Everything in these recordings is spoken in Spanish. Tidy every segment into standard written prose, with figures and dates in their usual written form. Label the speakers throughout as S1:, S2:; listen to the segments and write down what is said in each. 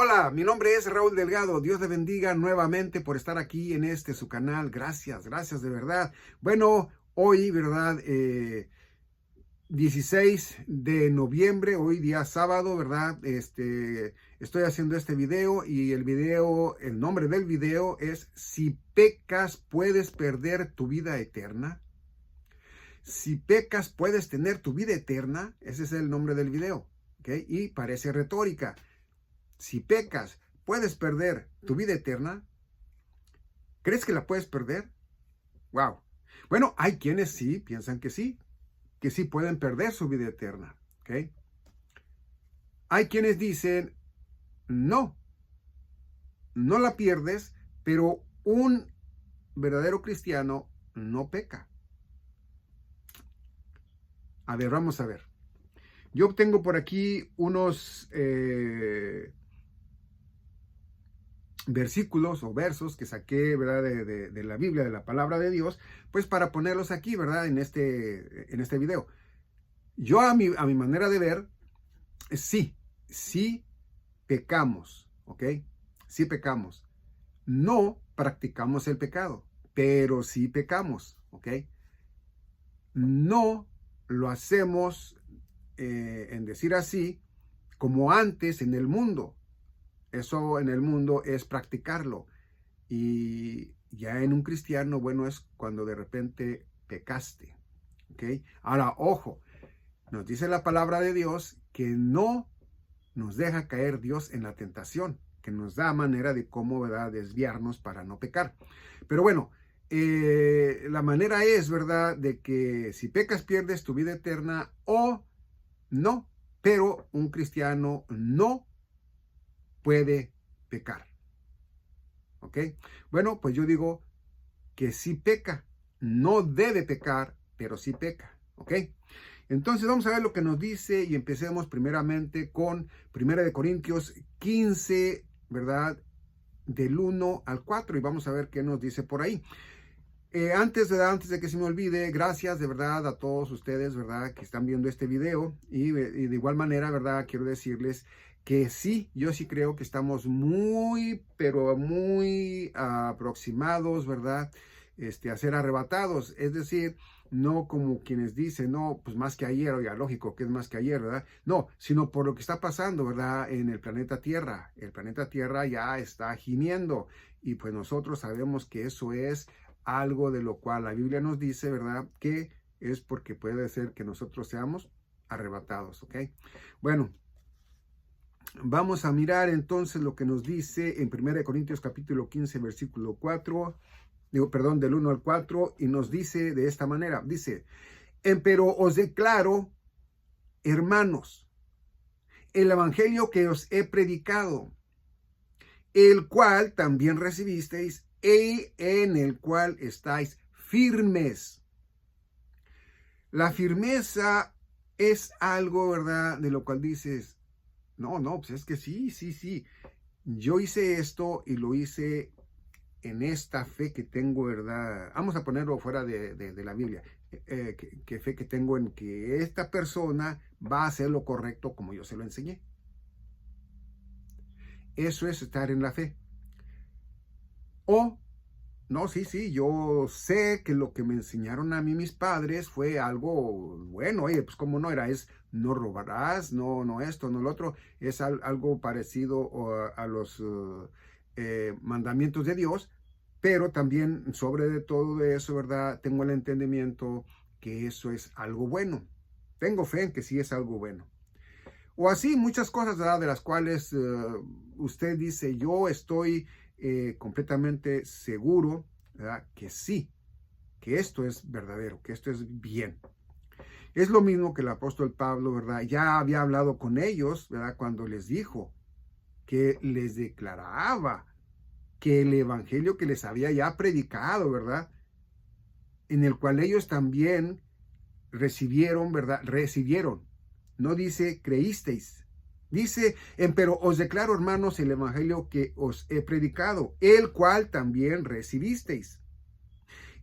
S1: Hola, mi nombre es Raúl Delgado. Dios le bendiga nuevamente por estar aquí en su canal. Gracias de verdad. Bueno, hoy, ¿verdad? 16 de noviembre, hoy día sábado, ¿verdad? Estoy haciendo este video y el nombre del video es Si pecas, puedes perder tu vida eterna. Si pecas, puedes tener tu vida eterna. Ese es el nombre del video, ¿ok? Y parece retórica. Si pecas, puedes perder tu vida eterna. ¿Crees que la puedes perder? Wow. Bueno, hay quienes sí piensan que sí pueden perder su vida eterna. ¿Ok? Hay quienes dicen, no, no la pierdes, pero un verdadero cristiano no peca. A ver, vamos a ver. Yo tengo por aquí unos versículos o versos que saqué, ¿verdad? De la Biblia, de la palabra de Dios, pues para ponerlos aquí, ¿verdad? En este video. Yo a mi manera de ver, sí pecamos, ¿ok? Sí pecamos. No practicamos el pecado, pero sí pecamos, ¿ok? No lo hacemos, en decir así, como antes en el mundo. Eso en el mundo es practicarlo. Y ya en un cristiano, bueno, es cuando de repente pecaste. ¿Ok? Ahora, ojo, nos dice la palabra de Dios que no nos deja caer Dios en la tentación, que nos da manera de cómo, ¿verdad?, desviarnos para no pecar. Pero bueno, la manera es, ¿verdad?, de que si pecas pierdes tu vida eterna o no, pero un cristiano no puede pecar. ¿Ok? Bueno, pues yo digo que sí peca, no debe pecar, pero sí peca. ¿Ok? Entonces vamos a ver lo que nos dice y empecemos primeramente con 1 Corintios 15, ¿verdad? Del 1 al 4 y vamos a ver qué nos dice por ahí. Antes de que se me olvide, gracias de verdad a todos ustedes, ¿verdad?, que están viendo este video y de igual manera, ¿verdad?, quiero decirles que sí, yo sí creo que estamos muy, pero muy aproximados, ¿verdad?, a ser arrebatados, es decir, no como quienes dicen, no, pues más que ayer, oiga, lógico que es más que ayer, ¿verdad? No, sino por lo que está pasando, ¿verdad?, en el planeta Tierra. El planeta Tierra ya está gimiendo y pues nosotros sabemos que eso es algo de lo cual la Biblia nos dice, ¿verdad?, que es porque puede ser que nosotros seamos arrebatados, ¿ok? Bueno, vamos a mirar entonces lo que nos dice en 1 Corintios capítulo 15, versículo 4, del 1 al 4, y nos dice de esta manera, dice, pero os declaro, hermanos, el evangelio que os he predicado, el cual también recibisteis y en el cual estáis firmes. La firmeza es algo, ¿verdad?, de lo cual dices, no, pues es que sí. Yo hice esto y lo hice en esta fe que tengo, ¿verdad? Vamos a ponerlo fuera de la Biblia. Que fe que tengo en que esta persona va a hacer lo correcto como yo se lo enseñé. Eso es estar en la fe. O no, sí, yo sé que lo que me enseñaron a mí mis padres fue algo bueno. Oye, pues cómo no era, es no robarás, no esto, no lo otro, es algo parecido a los mandamientos de Dios, pero también sobre de todo eso, ¿verdad? Tengo el entendimiento que eso es algo bueno. Tengo fe en que sí es algo bueno. O así muchas cosas, ¿verdad?, de las cuales usted dice, yo estoy completamente seguro, ¿verdad?, que sí, que esto es verdadero, que esto es bien. Es lo mismo que el apóstol Pablo, ¿verdad? Ya había hablado con ellos, ¿verdad?, cuando les dijo que les declaraba que el evangelio que les había ya predicado, ¿verdad?, en el cual ellos también recibieron, ¿verdad? Recibieron. No dice creísteis. Dice, pero os declaro, hermanos, el evangelio que os he predicado, el cual también recibisteis,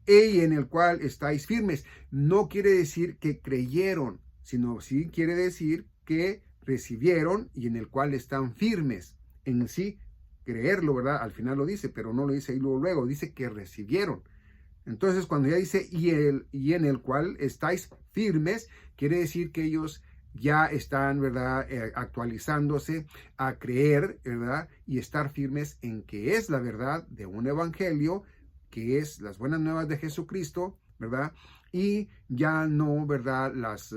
S1: y en el cual estáis firmes. No quiere decir que creyeron, sino sí quiere decir que recibieron y en el cual están firmes. en sí creerlo, ¿verdad? Al final lo dice, pero no lo dice ahí luego, dice que recibieron. Entonces, cuando ya dice y en el cual estáis firmes, quiere decir que ellos ya están, ¿verdad? Actualizándose a creer, ¿verdad? Y estar firmes en que es la verdad de un evangelio, que es las buenas nuevas de Jesucristo, ¿verdad? Y ya no, ¿verdad? Las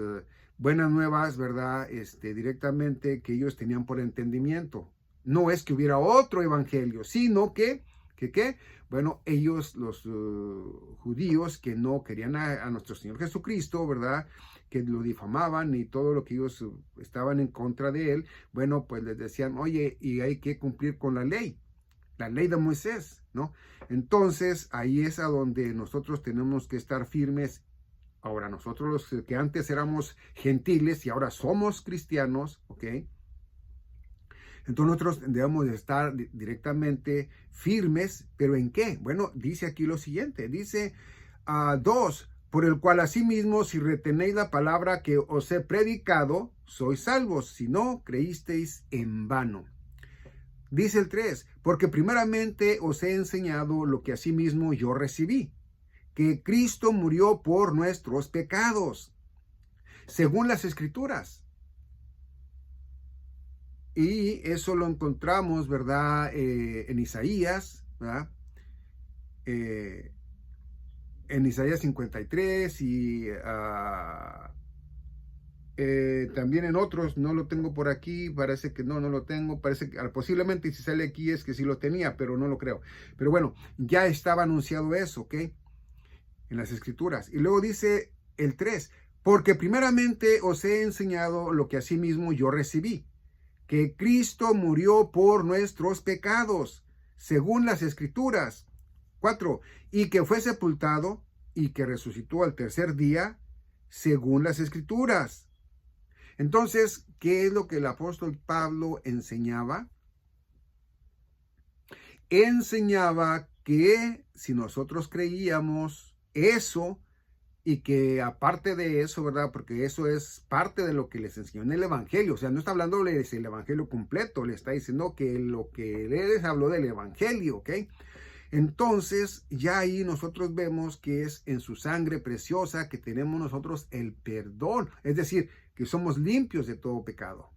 S1: buenas nuevas, ¿verdad? Directamente que ellos tenían por entendimiento. No es que hubiera otro evangelio, sino que ¿qué? Bueno, ellos, los judíos que no querían a nuestro Señor Jesucristo, ¿verdad? Que lo difamaban y todo lo que ellos estaban en contra de él, bueno, pues les decían, oye, y hay que cumplir con la ley de Moisés, ¿no? Entonces, ahí es a donde nosotros tenemos que estar firmes. Ahora, nosotros los que antes éramos gentiles y ahora somos cristianos, ¿ok? Entonces nosotros debemos de estar directamente firmes, pero ¿en qué? Bueno, dice aquí lo siguiente, dice 2, por el cual asimismo si retenéis la palabra que os he predicado, sois salvos, si no creísteis en vano. Dice el 3, porque primeramente os he enseñado lo que asimismo yo recibí, que Cristo murió por nuestros pecados, según las Escrituras. Y eso lo encontramos, ¿verdad? En Isaías, ¿verdad? En Isaías 53 y también en otros, no lo tengo por aquí, parece que no lo tengo, parece que posiblemente si sale aquí es que sí lo tenía, pero no lo creo. Pero bueno, ya estaba anunciado eso, ¿ok? En las Escrituras. Y luego dice el 3, porque primeramente os he enseñado lo que asimismo yo recibí, que Cristo murió por nuestros pecados, según las Escrituras. 4. Y que fue sepultado y que resucitó al tercer día, según las Escrituras. Entonces, ¿qué es lo que el apóstol Pablo enseñaba? Enseñaba que si nosotros creíamos eso, y que aparte de eso, ¿verdad? Porque eso es parte de lo que les enseñó en el Evangelio. O sea, no está hablándoles el Evangelio completo, le está diciendo que lo que él les habló del Evangelio, ¿ok? Entonces, ya ahí nosotros vemos que es en su sangre preciosa que tenemos nosotros el perdón. Es decir, que somos limpios de todo pecado,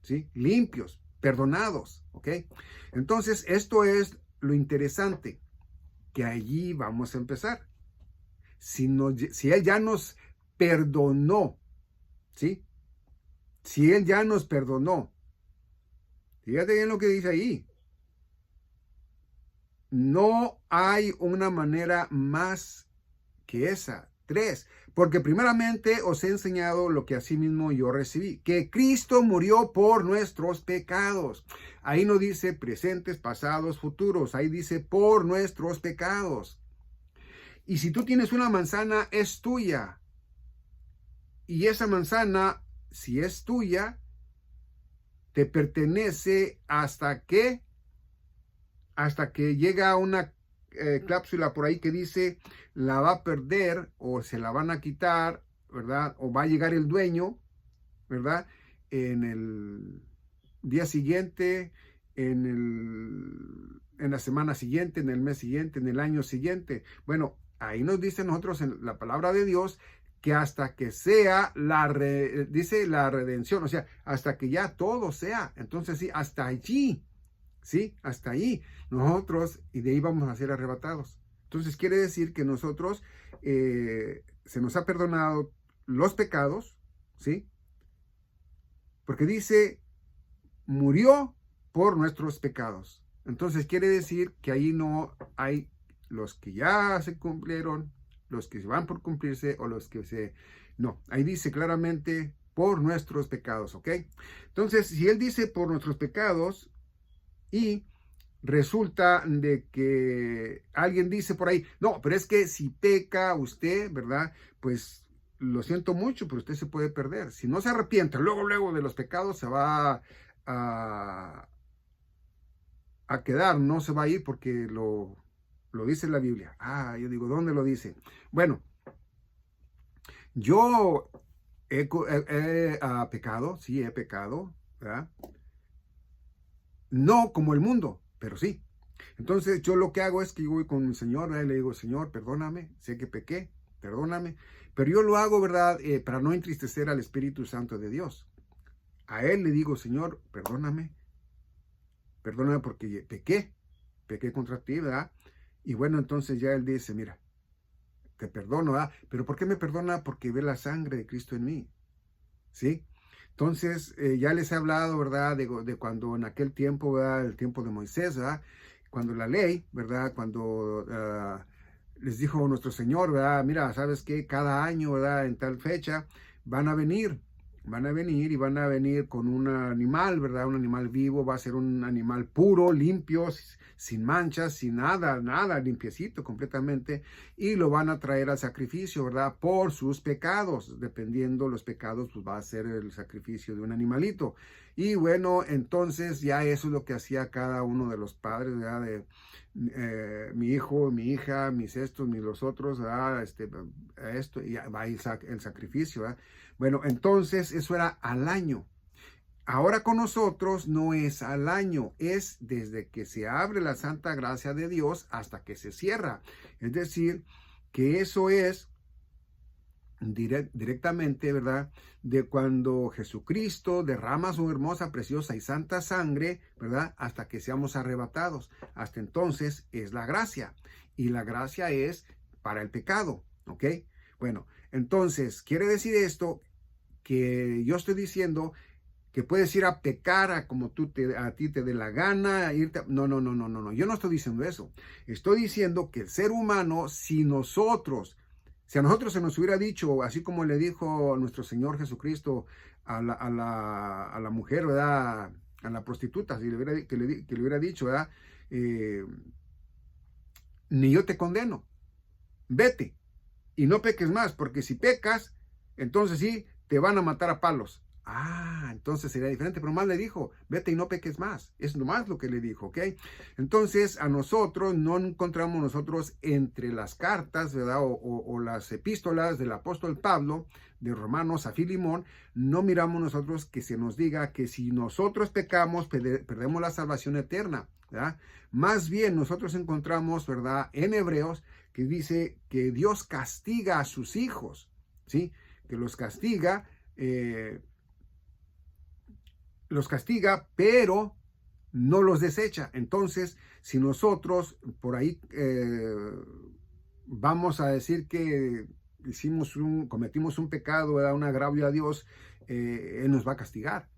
S1: ¿sí? Limpios, perdonados, ¿ok? Entonces, esto es lo interesante, que allí vamos a empezar. Si Él ya nos perdonó, ¿sí? Si Él ya nos perdonó, fíjate bien lo que dice ahí. No hay una manera más que esa. 3, porque primeramente os he enseñado lo que asimismo yo recibí, que Cristo murió por nuestros pecados. Ahí no dice presentes, pasados, futuros, ahí dice por nuestros pecados. Y si tú tienes una manzana, es tuya. Y esa manzana, si es tuya, te pertenece hasta que llega una cláusula por ahí que dice la va a perder o se la van a quitar, ¿verdad? O va a llegar el dueño, ¿verdad? En el día siguiente, en la semana siguiente, en el mes siguiente, en el año siguiente. Bueno, ahí nos dice nosotros en la palabra de Dios que hasta que sea dice la redención, o sea, hasta que ya todo sea. Entonces sí, hasta allí, sí, hasta ahí nosotros, y de ahí vamos a ser arrebatados. Entonces quiere decir que nosotros se nos ha perdonado los pecados, ¿sí? Porque dice, murió por nuestros pecados. Entonces quiere decir que ahí no hay los que ya se cumplieron, los que van por cumplirse o los que se... No, ahí dice claramente por nuestros pecados, ¿ok? Entonces, si él dice por nuestros pecados y resulta de que alguien dice por ahí, no, pero es que si peca usted, ¿verdad? Pues lo siento mucho, pero usted se puede perder. Si no se arrepiente luego de los pecados, se va a quedar, no se va a ir porque lo dice la Biblia. Yo digo, ¿dónde lo dice? Bueno, yo he pecado, sí, he pecado, ¿verdad? No como el mundo, pero sí. Entonces yo lo que hago es que yo voy con mi Señor, ¿verdad? Y le digo, Señor, perdóname, sé que pequé, perdóname. Pero yo lo hago, ¿verdad? Para no entristecer al Espíritu Santo de Dios. A Él le digo, Señor, perdóname, perdóname porque pequé contra ti, ¿verdad? Y bueno, entonces ya Él dice, mira, te perdono, ¿verdad? Pero ¿por qué me perdona? Porque ve la sangre de Cristo en mí, ¿sí? Entonces, ya les he hablado, ¿verdad? De cuando en aquel tiempo, ¿verdad? El tiempo de Moisés, ¿verdad? Cuando la ley, ¿verdad? Cuando les dijo nuestro Señor, ¿verdad? Mira, ¿sabes qué? Cada año, ¿verdad? En tal fecha van a venir y van a venir con un animal, ¿verdad? Un animal vivo, va a ser un animal puro, limpio, sin manchas, sin nada, nada, limpiecito completamente, y lo van a traer al sacrificio, ¿verdad? Por sus pecados, dependiendo los pecados, pues va a ser el sacrificio de un animalito. Y bueno, entonces ya eso es lo que hacía cada uno de los padres, ¿verdad? Mi hijo, mi hija, mis estos, mis los otros, ¿verdad? Esto, y va el sacrificio, ¿verdad? Bueno, entonces eso era al año. Ahora con nosotros no es al año, es desde que se abre la santa gracia de Dios hasta que se cierra. Es decir, que eso es directamente, ¿verdad? De cuando Jesucristo derrama su hermosa, preciosa y santa sangre, ¿verdad? Hasta que seamos arrebatados. Hasta entonces es la gracia. Y la gracia es para el pecado, ¿ok? Bueno, entonces, quiere decir esto que yo estoy diciendo que puedes ir a pecar a como a ti te dé la gana, irte no, no, no, no, no, no, yo no estoy diciendo eso. Estoy diciendo que el ser humano, si a nosotros se nos hubiera dicho, así como le dijo nuestro Señor Jesucristo a la mujer, ¿verdad? A la prostituta, si que le hubiera dicho, ¿verdad? Ni yo te condeno, vete y no peques más, porque si pecas, entonces sí, te van a matar a palos. Ah, entonces sería diferente, pero más le dijo, vete y no peques más. Es nomás lo que le dijo, ¿ok? Entonces a nosotros no encontramos nosotros entre las cartas, ¿verdad? O las epístolas del apóstol Pablo, de Romanos a Filimón, no miramos nosotros que se nos diga que si nosotros pecamos, perdemos la salvación eterna, ¿verdad? Más bien nosotros encontramos, ¿verdad? En Hebreos, que dice que Dios castiga a sus hijos, ¿sí? Que los castiga, pero no los desecha. Entonces, si nosotros por ahí vamos a decir que cometimos un pecado, ¿verdad? Un agravio a Dios, Él nos va a castigar,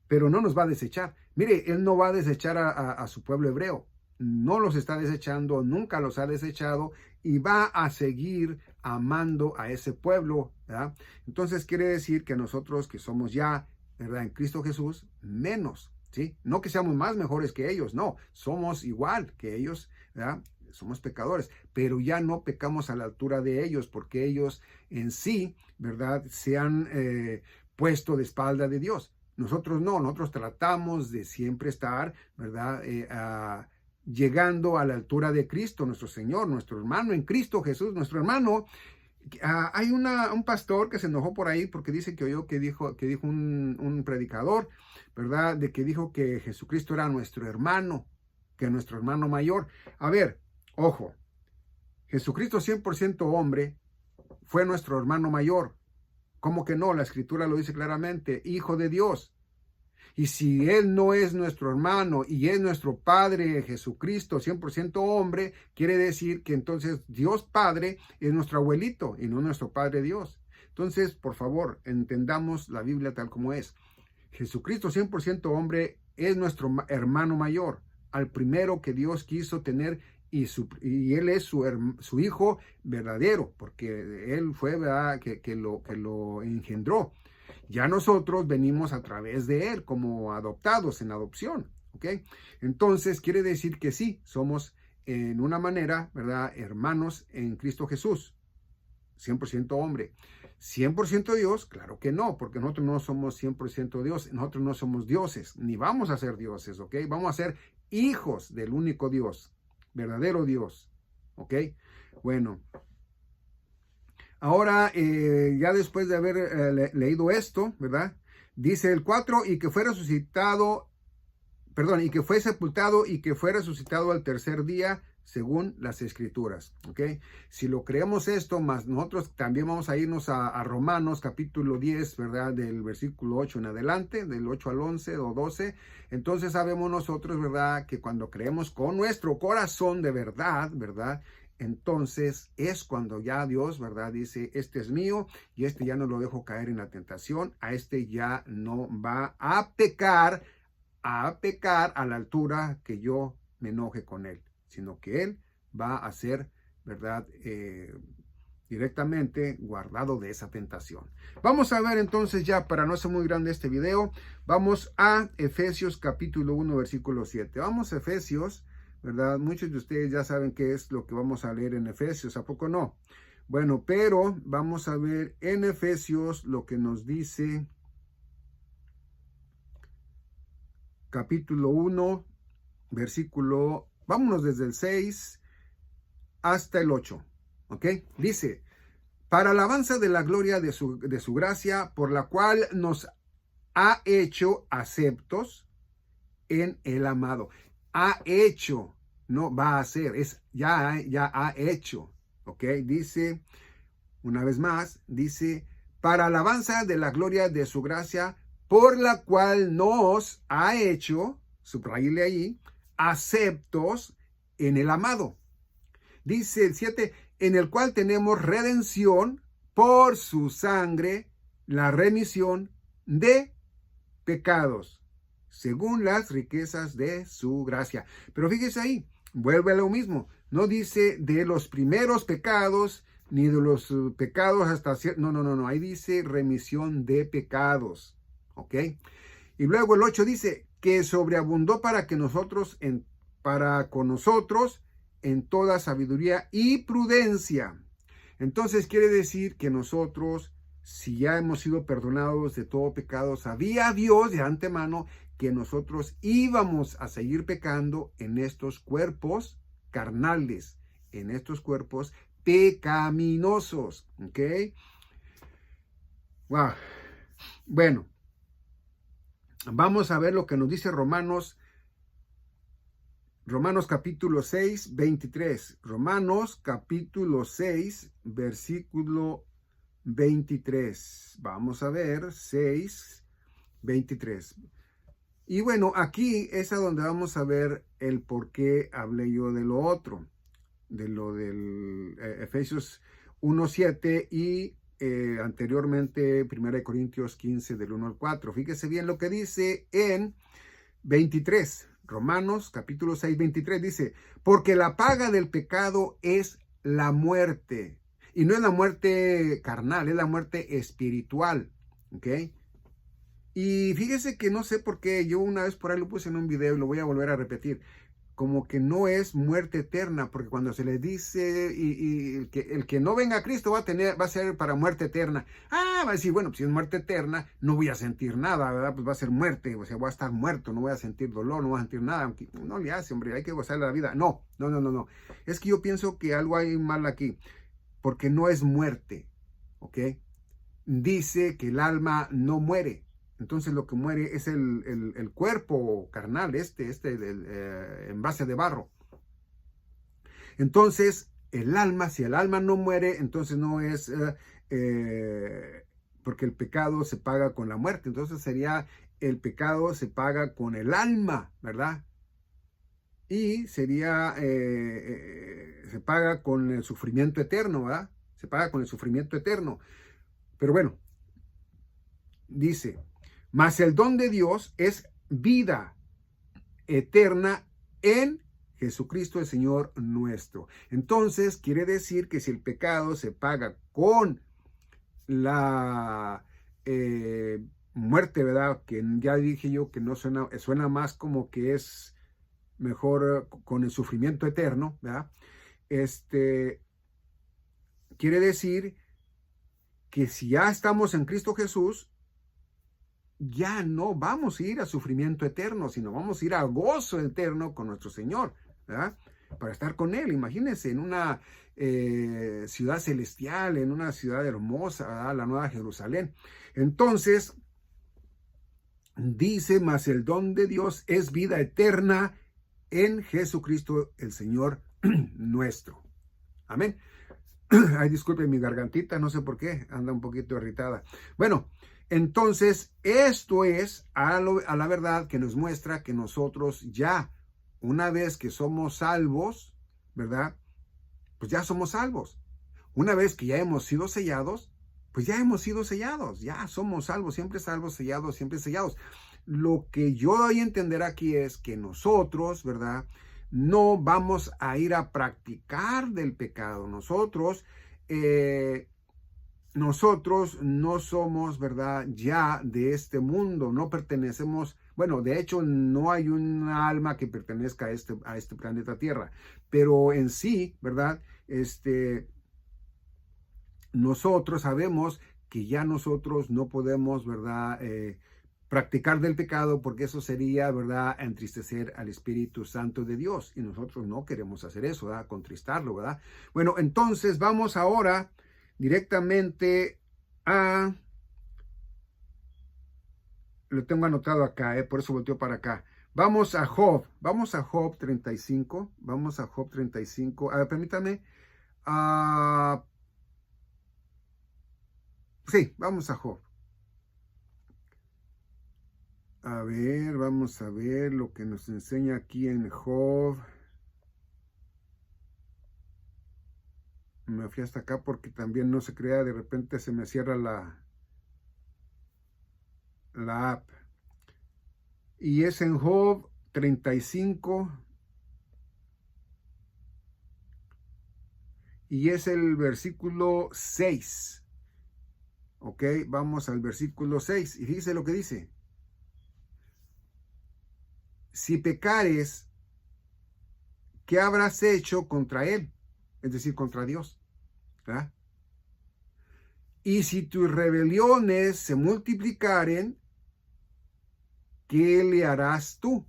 S1: pero no nos va a desechar. Mire, Él no va a desechar a su pueblo hebreo. No los está desechando, nunca los ha desechado y va a seguir amando a ese pueblo, ¿verdad? Entonces quiere decir que nosotros que somos ya, ¿verdad? En Cristo Jesús, menos, ¿sí? No que seamos más mejores que ellos, no, somos igual que ellos, ¿verdad? Somos pecadores, pero ya no pecamos a la altura de ellos porque ellos en sí, ¿verdad? Se han puesto de espalda de Dios. Nosotros no, nosotros tratamos de siempre estar, ¿verdad? Llegando a la altura de Cristo, nuestro Señor, nuestro hermano en Cristo Jesús, nuestro hermano. Hay un pastor que se enojó por ahí porque dice que oyó que dijo un predicador, ¿verdad? De que dijo que Jesucristo era nuestro hermano, que nuestro hermano mayor. A ver, ojo, Jesucristo 100% hombre fue nuestro hermano mayor. ¿Cómo que no? La escritura lo dice claramente, hijo de Dios. Y si Él no es nuestro hermano y es nuestro Padre Jesucristo, 100% hombre, quiere decir que entonces Dios Padre es nuestro abuelito y no nuestro Padre Dios. Entonces, por favor, entendamos la Biblia tal como es. Jesucristo 100% hombre es nuestro hermano mayor, al primero que Dios quiso tener y Él es su hijo verdadero, porque Él fue, ¿verdad? que lo engendró. Ya nosotros venimos a través de Él como adoptados en adopción, ¿ok? Entonces quiere decir que sí, somos en una manera, ¿verdad? Hermanos en Cristo Jesús, 100% hombre. 100% Dios, claro que no, porque nosotros no somos 100% Dios, nosotros no somos dioses, ni vamos a ser dioses, ¿ok? Vamos a ser hijos del único Dios, verdadero Dios, ¿ok? Bueno. Ahora, ya después de haber leído esto, ¿verdad? Dice el 4, y que fue resucitado y que fue sepultado y que fue resucitado al tercer día, según las Escrituras. ¿Ok? Si lo creemos esto, más nosotros también vamos a irnos a Romanos capítulo 10, ¿verdad? Del versículo 8 en adelante, del 8 al 11 o 12. Entonces sabemos nosotros, ¿verdad? Que cuando creemos con nuestro corazón de verdad, ¿verdad? Entonces es cuando ya Dios, ¿verdad? Dice, este es mío y este ya no lo dejo caer en la tentación, a este ya no va a pecar a la altura que yo me enoje con él, sino que él va a ser, ¿verdad? Directamente guardado de esa tentación. Vamos a ver entonces ya, para no ser muy grande este video, vamos a Efesios capítulo 1, versículo 7. Vamos a Efesios, ¿verdad? Muchos de ustedes ya saben qué es lo que vamos a leer en Efesios, ¿a poco no? Bueno, pero vamos a ver en Efesios lo que nos dice capítulo 1, versículo, vámonos desde el 6 hasta el 8, ¿ok? Dice, para alabanza de la gloria de su gracia, por la cual nos ha hecho aceptos en el amado. Ha hecho, no va a hacer, es ya ha hecho, ¿ok? Dice, una vez más, dice, para alabanza de la gloria de su gracia, por la cual nos ha hecho, subrayile ahí, aceptos en el amado. Dice el 7, en el cual tenemos redención por su sangre, la remisión de pecados, según las riquezas de su gracia. Pero fíjese ahí, vuelve a lo mismo. No dice de los primeros pecados, ni de los pecados hasta cierto. No. Ahí dice remisión de pecados. ¿Ok? Y luego el 8 dice que sobreabundó para que nosotros, para con nosotros, en toda sabiduría y prudencia. Entonces quiere decir que nosotros, si ya hemos sido perdonados de todo pecado, sabía Dios de antemano que nosotros íbamos a seguir pecando en estos cuerpos carnales, en estos cuerpos pecaminosos. ¿Ok? Wow. Bueno, vamos a ver lo que nos dice Romanos capítulo 6, 23. Romanos capítulo 6, versículo 23. Vamos a ver, 6, 23. Y bueno, aquí es a donde vamos a ver el por qué hablé yo de lo otro, de lo del Efesios 1, 7 y anteriormente 1 Corintios 15 del 1 al 4. Fíjese bien lo que dice en 23. Romanos capítulo 6, 23 dice, porque la paga del pecado es la muerte. Y no es la muerte carnal, es la muerte espiritual. ¿Ok? Y fíjese que no sé por qué, yo una vez por ahí lo puse en un video y lo voy a volver a repetir. Como que no es muerte eterna, porque cuando se le dice y el que no venga a Cristo va a ser para muerte eterna. Va a decir, bueno, pues si es muerte eterna, no voy a sentir nada, ¿verdad? Pues va a ser muerte, o sea, voy a estar muerto, no voy a sentir dolor, no voy a sentir nada, aunque no le hace, hombre, hay que gozar la vida. No. Es que yo pienso que algo hay mal aquí, porque no es muerte, ¿ok? Dice que el alma no muere. Entonces lo que muere es el cuerpo carnal, en base de barro. Entonces, el alma, si el alma no muere, entonces no es, porque el pecado se paga con la muerte. Entonces sería, el pecado se paga con el alma, ¿verdad? Y sería, se paga con el sufrimiento eterno, ¿verdad? Se paga con el sufrimiento eterno. Pero bueno, dice, mas el don de Dios es vida eterna en Jesucristo el Señor nuestro. Entonces quiere decir que si el pecado se paga con la muerte, ¿verdad? Que ya dije yo que no suena más como que es mejor con el sufrimiento eterno, ¿verdad? Quiere decir que si ya estamos en Cristo Jesús, ya no vamos a ir a sufrimiento eterno, sino vamos a ir a gozo eterno con nuestro Señor, ¿verdad? Para estar con Él. Imagínense en una ciudad celestial, en una ciudad hermosa, ¿verdad? La Nueva Jerusalén. Entonces, dice, mas el don de Dios es vida eterna en Jesucristo el Señor nuestro. Amén. Ay, disculpen mi gargantita, no sé por qué, anda un poquito irritada. Bueno, entonces esto es a la verdad que nos muestra que nosotros ya, una vez que somos salvos, ¿verdad? Pues ya somos salvos. Una vez que ya hemos sido sellados, pues ya hemos sido sellados, ya somos salvos, sellados, siempre sellados. Lo que yo doy a entender aquí es que nosotros, ¿verdad? No vamos a ir a practicar del pecado. Nosotros no somos, ¿verdad? Ya de este mundo, no pertenecemos, bueno, de hecho no hay un alma que pertenezca a este planeta Tierra, pero en sí, ¿verdad? Nosotros sabemos que ya nosotros no podemos, ¿verdad? Practicar del pecado porque eso sería, ¿verdad? Entristecer al Espíritu Santo de Dios y nosotros no queremos hacer eso, ¿verdad? Contristarlo, ¿verdad? Bueno, entonces vamos ahora directamente a, lo tengo anotado acá, por eso volteo para acá. Vamos a Job 35, vamos a Job 35, a ver, permítame, sí, vamos a Job. A ver, vamos a ver lo que nos enseña aquí en Job. Me fui hasta acá porque también no se crea, de repente se me cierra la app. Y es en Job 35 y es el versículo 6. Ok, vamos al versículo 6 y dice lo que dice. Si pecares, ¿qué habrás hecho contra él? Es decir, contra Dios. ¿Verdad? Y si tus rebeliones se multiplicaren, ¿qué le harás tú?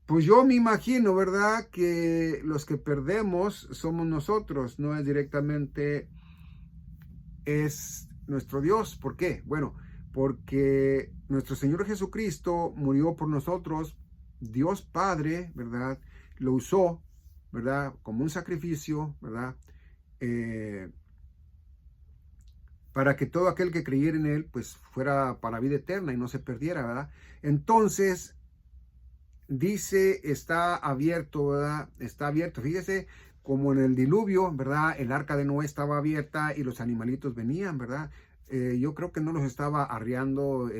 S1: Pues yo me imagino, ¿verdad? Que los que perdemos somos nosotros, no es directamente, es nuestro Dios. ¿Por qué? Bueno, porque nuestro Señor Jesucristo murió por nosotros, Dios Padre, ¿verdad? Lo usó, ¿verdad? Como un sacrificio, ¿verdad? Para que todo aquel que creyera en Él, pues fuera para vida eterna y no se perdiera, ¿verdad? Entonces, dice, está abierto, ¿verdad? Está abierto. Fíjese, como en el diluvio, ¿verdad? El arca de Noé estaba abierta y los animalitos venían, ¿verdad? Yo creo que no los estaba arriando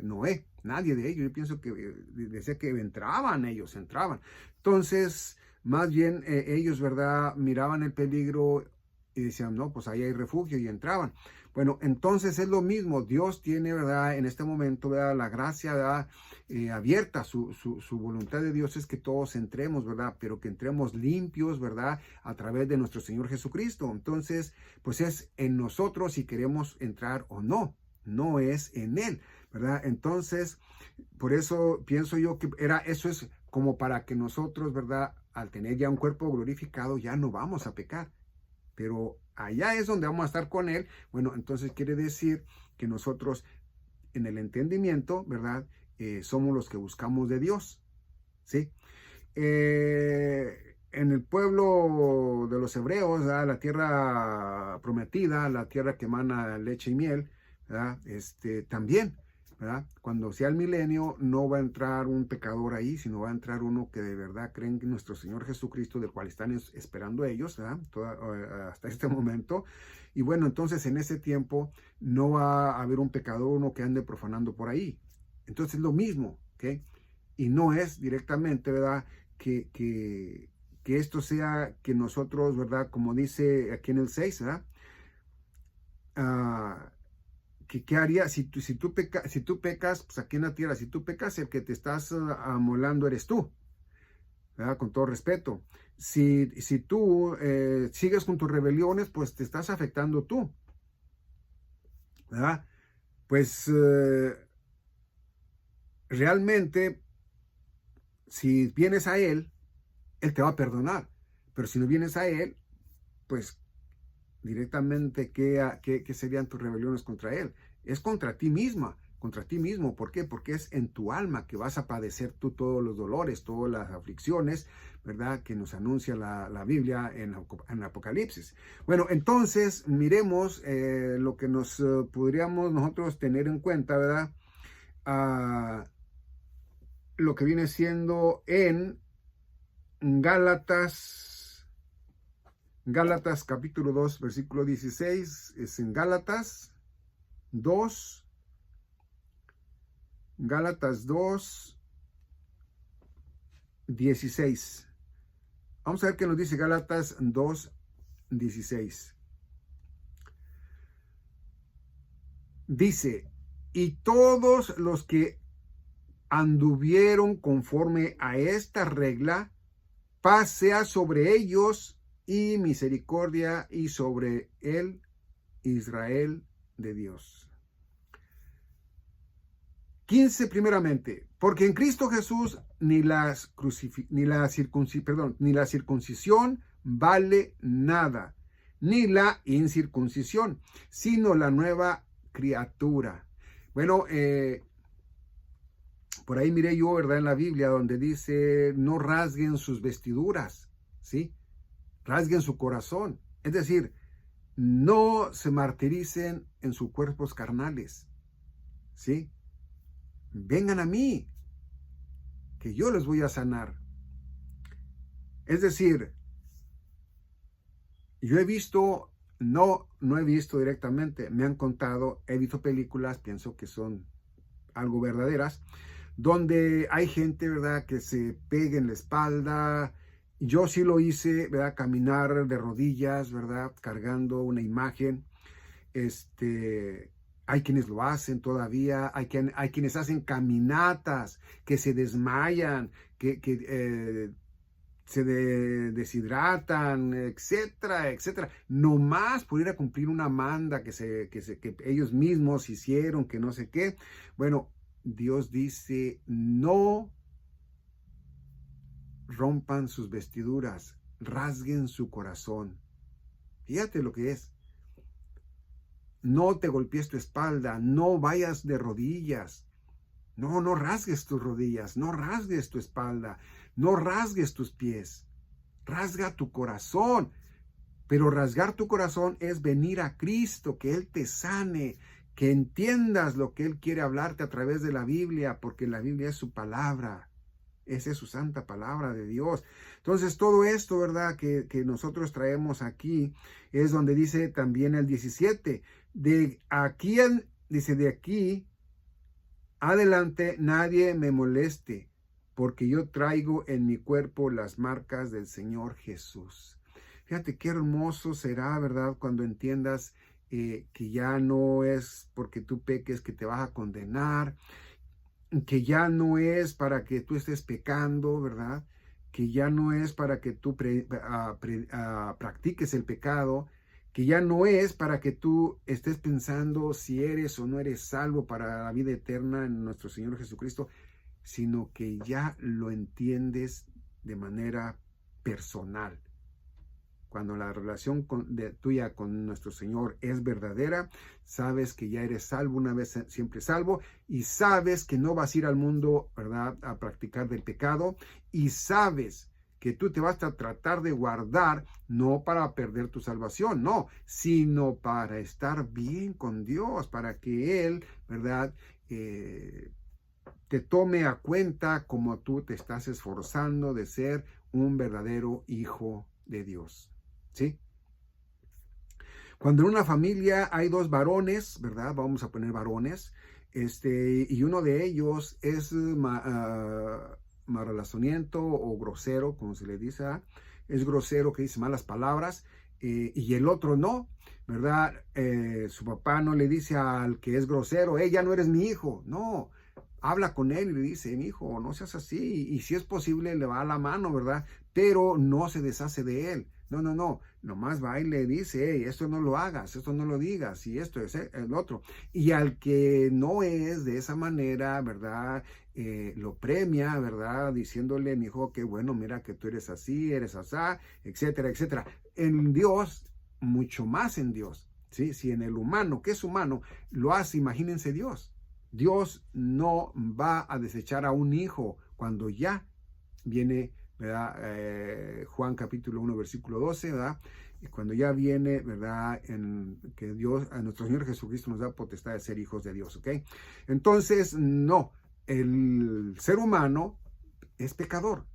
S1: Noé, nadie de ellos. Yo pienso que decía que entraban ellos, entraban. Entonces, más bien ellos, ¿verdad? Miraban el peligro y decían, no, pues ahí hay refugio y entraban. Bueno, entonces es lo mismo. Dios tiene, ¿verdad? En este momento, ¿verdad? La gracia, ¿verdad? Abierta, su voluntad de Dios es que todos entremos, ¿verdad? Pero que entremos limpios, ¿verdad? A través de nuestro Señor Jesucristo. Entonces, pues es en nosotros si queremos entrar o no, no es en Él, ¿verdad? Entonces, por eso pienso yo que eso es como para que nosotros, ¿verdad? Al tener ya un cuerpo glorificado, ya no vamos a pecar. Pero allá es donde vamos a estar con Él. Bueno, entonces quiere decir que nosotros en el entendimiento, ¿verdad? Somos los que buscamos de Dios, ¿sí? En el pueblo de los hebreos, ¿verdad? La tierra prometida, la tierra que emana leche y miel, ¿verdad? También, ¿verdad? Cuando sea el milenio, no va a entrar un pecador ahí, sino va a entrar uno que de verdad creen en nuestro Señor Jesucristo, del cual están esperando ellos, ¿verdad? Hasta este momento. Y bueno, entonces en ese tiempo no va a haber un pecador, uno que ande profanando por ahí. Entonces es lo mismo, ¿ok? Y no es directamente, ¿verdad? Que esto sea que nosotros, ¿verdad? Como dice aquí en el 6, ¿verdad? ¿Qué haría si tú pecas, pues aquí en la tierra, si tú pecas, el que te estás amolando eres tú, ¿verdad? Con todo respeto. Si tú sigues con tus rebeliones, pues te estás afectando tú, ¿verdad? Pues realmente, si vienes a Él, Él te va a perdonar. Pero si no vienes a Él, pues directamente, ¿qué serían tus rebeliones contra Él? es contra ti misma, contra ti mismo. ¿Por qué? Porque es en tu alma que vas a padecer tú todos los dolores, todas las aflicciones, ¿verdad? Que nos anuncia la Biblia en Apocalipsis. Bueno, entonces miremos lo que nos podríamos nosotros tener en cuenta, ¿verdad? Lo que viene siendo en Gálatas capítulo 2, versículo 16, es en Gálatas 2, 16. Vamos a ver qué nos dice Gálatas 2, 16. Dice, y todos los que anduvieron conforme a esta regla, paz sea sobre ellos y misericordia y sobre el Israel de Dios. 15 primeramente, porque en Cristo Jesús ni la circuncisión vale nada, ni la incircuncisión, sino la nueva criatura. Bueno, por ahí miré yo, ¿verdad? En la Biblia donde dice, no rasguen sus vestiduras, ¿sí? Rasguen su corazón. Es decir, no se martiricen en sus cuerpos carnales, ¿sí? Vengan a mí, que yo les voy a sanar. Es decir, yo he visto, no he visto directamente, me han contado, he visto películas, pienso que son algo verdaderas, donde hay gente, ¿verdad?, que se pega en la espalda. Yo sí lo hice, ¿verdad?, caminar de rodillas, ¿verdad?, cargando una imagen. Hay quienes lo hacen todavía, hay quienes hacen caminatas, que se desmayan, que se deshidratan, etcétera, etcétera, nomás por ir a cumplir una manda que ellos mismos hicieron, que no sé qué. Bueno, Dios dice, no rompan sus vestiduras, rasguen su corazón. Fíjate lo que es. No te golpees tu espalda, no vayas de rodillas. No rasgues tus rodillas, no rasgues tu espalda, no rasgues tus pies. Rasga tu corazón. Pero rasgar tu corazón es venir a Cristo, que Él te sane, que entiendas lo que Él quiere hablarte a través de la Biblia, porque la Biblia es su palabra. Esa es su santa palabra de Dios. Entonces, todo esto, ¿verdad?, que nosotros traemos aquí, es donde dice también el 17, de aquí adelante nadie me moleste, porque yo traigo en mi cuerpo las marcas del Señor Jesús. Fíjate qué hermoso será, ¿verdad?, cuando entiendas que ya no es porque tú peques que te vas a condenar, que ya no es para que tú estés pecando, ¿verdad?, que ya no es para que tú practiques el pecado, que ya no es para que tú estés pensando si eres o no eres salvo para la vida eterna en nuestro Señor Jesucristo, sino que ya lo entiendes de manera personal. Cuando la relación tuya con nuestro Señor es verdadera, sabes que ya eres salvo, una vez siempre salvo, y sabes que no vas a ir al mundo, ¿verdad?, a practicar del pecado, y sabes que tú te vas a tratar de guardar, no para perder tu salvación, no, sino para estar bien con Dios, para que Él, ¿verdad?, te tome a cuenta como tú te estás esforzando de ser un verdadero hijo de Dios. ¿Sí? Cuando en una familia hay dos varones, ¿verdad? Vamos a poner varones, y uno de ellos es marrazoniento o grosero, como se le dice, es grosero, que dice malas palabras, y el otro no, ¿verdad? Su papá no le dice al que es grosero, ya no eres mi hijo, no. Habla con él y le dice, mi hijo, no seas así, y si es posible le va a la mano, ¿verdad? Pero no se deshace de él. No, nomás va y le dice, hey, esto no lo hagas, esto no lo digas, y esto es el otro. Y al que no es de esa manera, ¿verdad?, lo premia, ¿verdad?, diciéndole, mi hijo, qué bueno, mira que tú eres así, eres asá, etcétera, etcétera. En Dios, mucho más en Dios, ¿sí? Si en el humano, que es humano, lo hace, imagínense Dios. Dios no va a desechar a un hijo cuando ya viene, ¿verdad? Juan capítulo 1, versículo 12, ¿verdad? Y cuando ya viene, ¿verdad? En que Dios, a nuestro Señor Jesucristo nos da potestad de ser hijos de Dios, ¿ok? Entonces, no, el ser humano es pecador.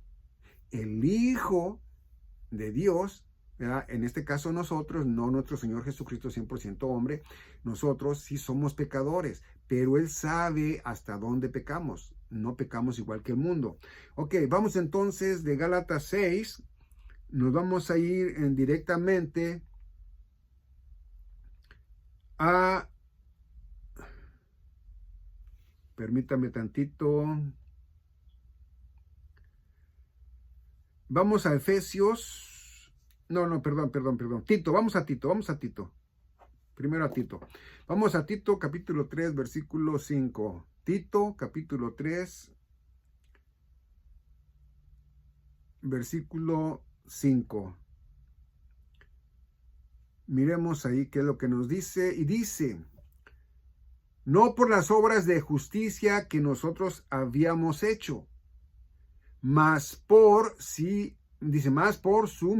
S1: El Hijo de Dios, ¿verdad? En este caso nosotros, no nuestro Señor Jesucristo 100% hombre, nosotros sí somos pecadores, pero Él sabe hasta dónde pecamos. No pecamos igual que el mundo. Ok, vamos entonces de Gálatas 6, nos vamos a ir directamente a, permítame tantito, vamos a Efesios, perdón, Tito, vamos a Tito, primero a Tito, vamos a Tito capítulo 3, versículo 5, Tito capítulo 3, versículo 5. Miremos ahí qué es lo que nos dice. Y dice, no por las obras de justicia que nosotros habíamos hecho, mas por su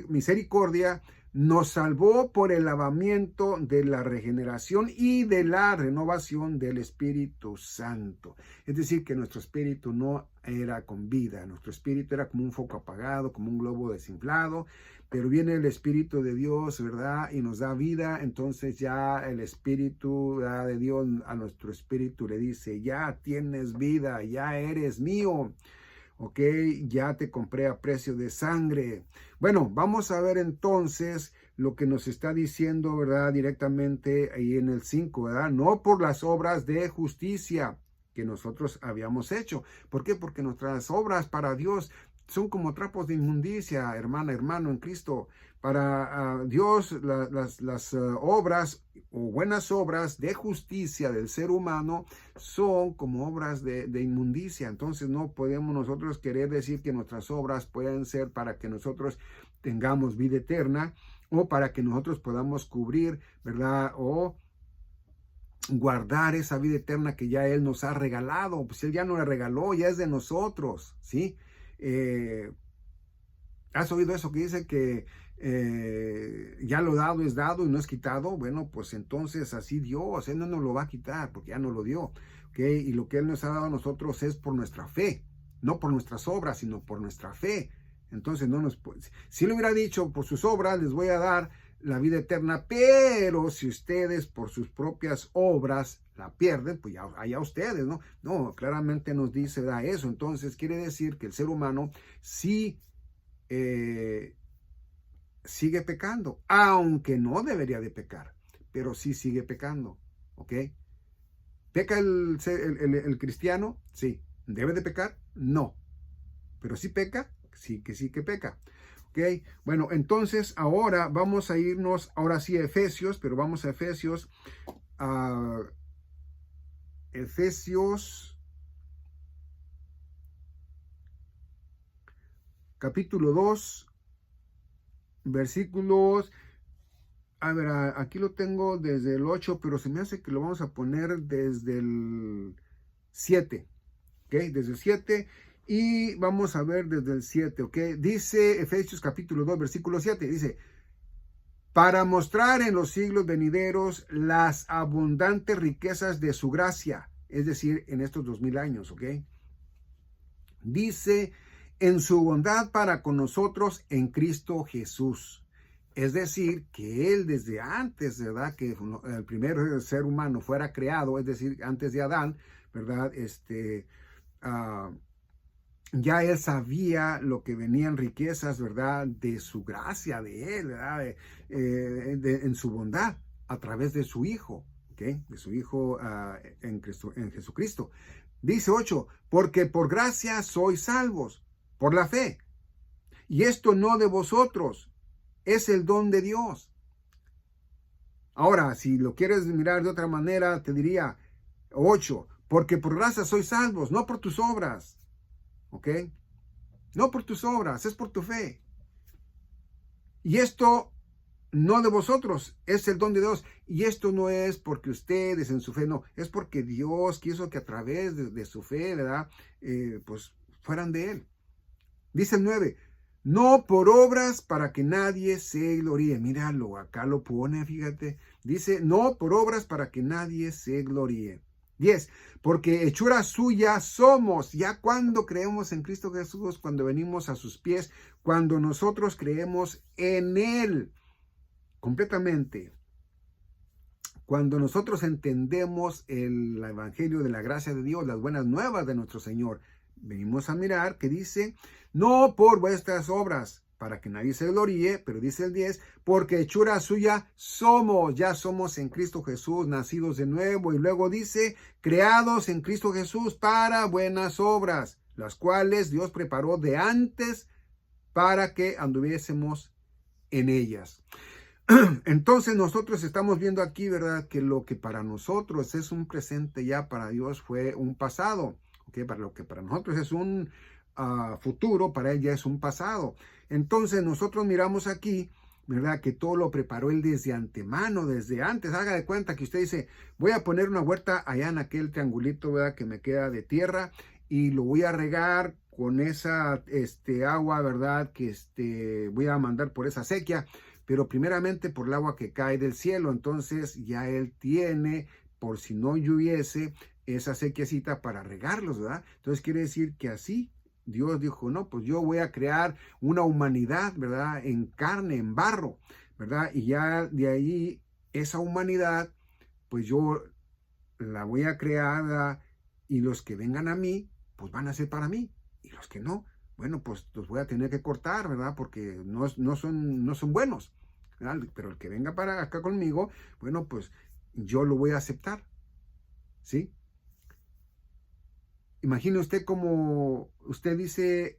S1: misericordia nos salvó por el lavamiento de la regeneración y de la renovación del Espíritu Santo. Es decir, que nuestro espíritu no era con vida, nuestro espíritu era como un foco apagado, como un globo desinflado, pero viene el Espíritu de Dios, ¿verdad? Y nos da vida, entonces ya el Espíritu de Dios a nuestro espíritu le dice, ya tienes vida, ya eres mío. Ok, ya te compré a precio de sangre. Bueno, vamos a ver entonces lo que nos está diciendo, ¿verdad? Directamente ahí en el 5, ¿verdad? No por las obras de justicia que nosotros habíamos hecho. ¿Por qué? Porque nuestras obras para Dios son como trapos de inmundicia, hermana, hermano en Cristo. Para Dios, las obras o buenas obras de justicia del ser humano son como obras de inmundicia. Entonces no podemos nosotros querer decir que nuestras obras pueden ser para que nosotros tengamos vida eterna o para que nosotros podamos cubrir, ¿verdad? O guardar esa vida eterna que ya Él nos ha regalado. Pues Él ya nos la regaló, ya es de nosotros, ¿sí? ¿Has oído eso que dice que ya lo dado es dado y no es quitado? Bueno, pues entonces así Dios, Él no nos lo va a quitar porque ya nos lo dio, ¿ok? Y lo que Él nos ha dado a nosotros es por nuestra fe, no por nuestras obras, sino por nuestra fe. Entonces no nos puede, si le hubiera dicho por sus obras les voy a dar la vida eterna, pero si ustedes por sus propias obras la pierden, pues ya allá ustedes, ¿no? No, claramente nos dice da eso. Entonces quiere decir que el ser humano sí sigue pecando, aunque no debería de pecar, pero sí sigue pecando, ¿ok? ¿Peca el cristiano? Sí. ¿Debe de pecar? No. Pero sí peca, sí que peca. ¿Ok? Bueno, entonces ahora vamos a irnos, ahora sí a Efesios, pero vamos a Efesios, capítulo 2, versículos, a ver, aquí lo tengo desde el 8, pero se me hace que lo vamos a poner desde el 7, ¿ok? Desde el 7. Y vamos a ver desde el 7, ¿ok? Dice Efesios capítulo 2, versículo 7, dice, para mostrar en los siglos venideros las abundantes riquezas de su gracia, es decir, en estos 2000 años, ¿ok? Dice, en su bondad para con nosotros en Cristo Jesús. Es decir, que Él desde antes, ¿verdad? Que el primer ser humano fuera creado, es decir, antes de Adán, ¿verdad? Ya Él sabía lo que venían riquezas, ¿verdad? De su gracia, de Él, ¿verdad? En su bondad, a través de su Hijo, ¿ok? De su Hijo en Jesucristo. Dice 8, porque por gracia sois salvos, por la fe. Y esto no de vosotros, es el don de Dios. Ahora, si lo quieres mirar de otra manera, te diría 8, porque por gracia sois salvos, no por tus obras. ¿Ok? No por tus obras, es por tu fe. Y esto no de vosotros, es el don de Dios. Y esto no es porque ustedes en su fe, no, es porque Dios quiso que a través de su fe, ¿verdad? Pues fueran de Él. Dice el 9, no por obras para que nadie se gloríe. Míralo, acá lo pone, fíjate. Dice, no por obras para que nadie se gloríe. 10, porque hechura suya somos, ya cuando creemos en Cristo Jesús, cuando venimos a sus pies, cuando nosotros creemos en Él completamente. Cuando nosotros entendemos el evangelio de la gracia de Dios, las buenas nuevas de nuestro Señor, venimos a mirar que dice, no por vuestras obras, para que nadie se gloríe, pero dice el 10, porque hechura suya somos, ya somos en Cristo Jesús, nacidos de nuevo, y luego dice, creados en Cristo Jesús para buenas obras, las cuales Dios preparó de antes para que anduviésemos en ellas. Entonces nosotros estamos viendo aquí, ¿verdad? Que lo que para nosotros es un presente ya para Dios fue un pasado. ¿Okay? Para lo que para nosotros es un futuro, para Él ya es un pasado. Entonces nosotros miramos aquí, ¿verdad? Que todo lo preparó Él desde antemano, desde antes. Haga de cuenta que usted dice, voy a poner una huerta allá en aquel triangulito, ¿verdad? Que me queda de tierra y lo voy a regar con esa agua, ¿verdad? Que voy a mandar por esa sequía, pero primeramente por el agua que cae del cielo. Entonces ya Él tiene, por si no lloviese, esa sequiecita para regarlos, ¿verdad? Entonces quiere decir que así Dios dijo, no, pues yo voy a crear una humanidad, ¿verdad? En carne, en barro, ¿verdad? Y ya de ahí esa humanidad, pues yo la voy a crear, ¿verdad? Y los que vengan a mí, pues van a ser para mí. Y los que no, bueno, pues los voy a tener que cortar, ¿verdad? Porque no son buenos, ¿verdad? Pero el que venga para acá conmigo, bueno, pues yo lo voy a aceptar, ¿sí? Imagine usted como usted dice,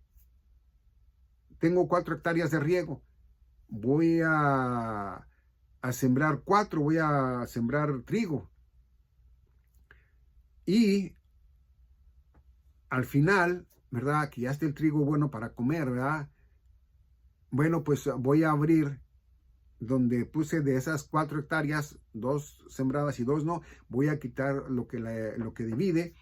S1: tengo 4 hectáreas de riego, voy a sembrar 4, voy a sembrar trigo. Y al final, ¿verdad? Que ya esté el trigo bueno para comer, ¿verdad? Bueno, pues voy a abrir donde puse de esas 4 hectáreas, 2 sembradas y 2 no, voy a quitar lo que divide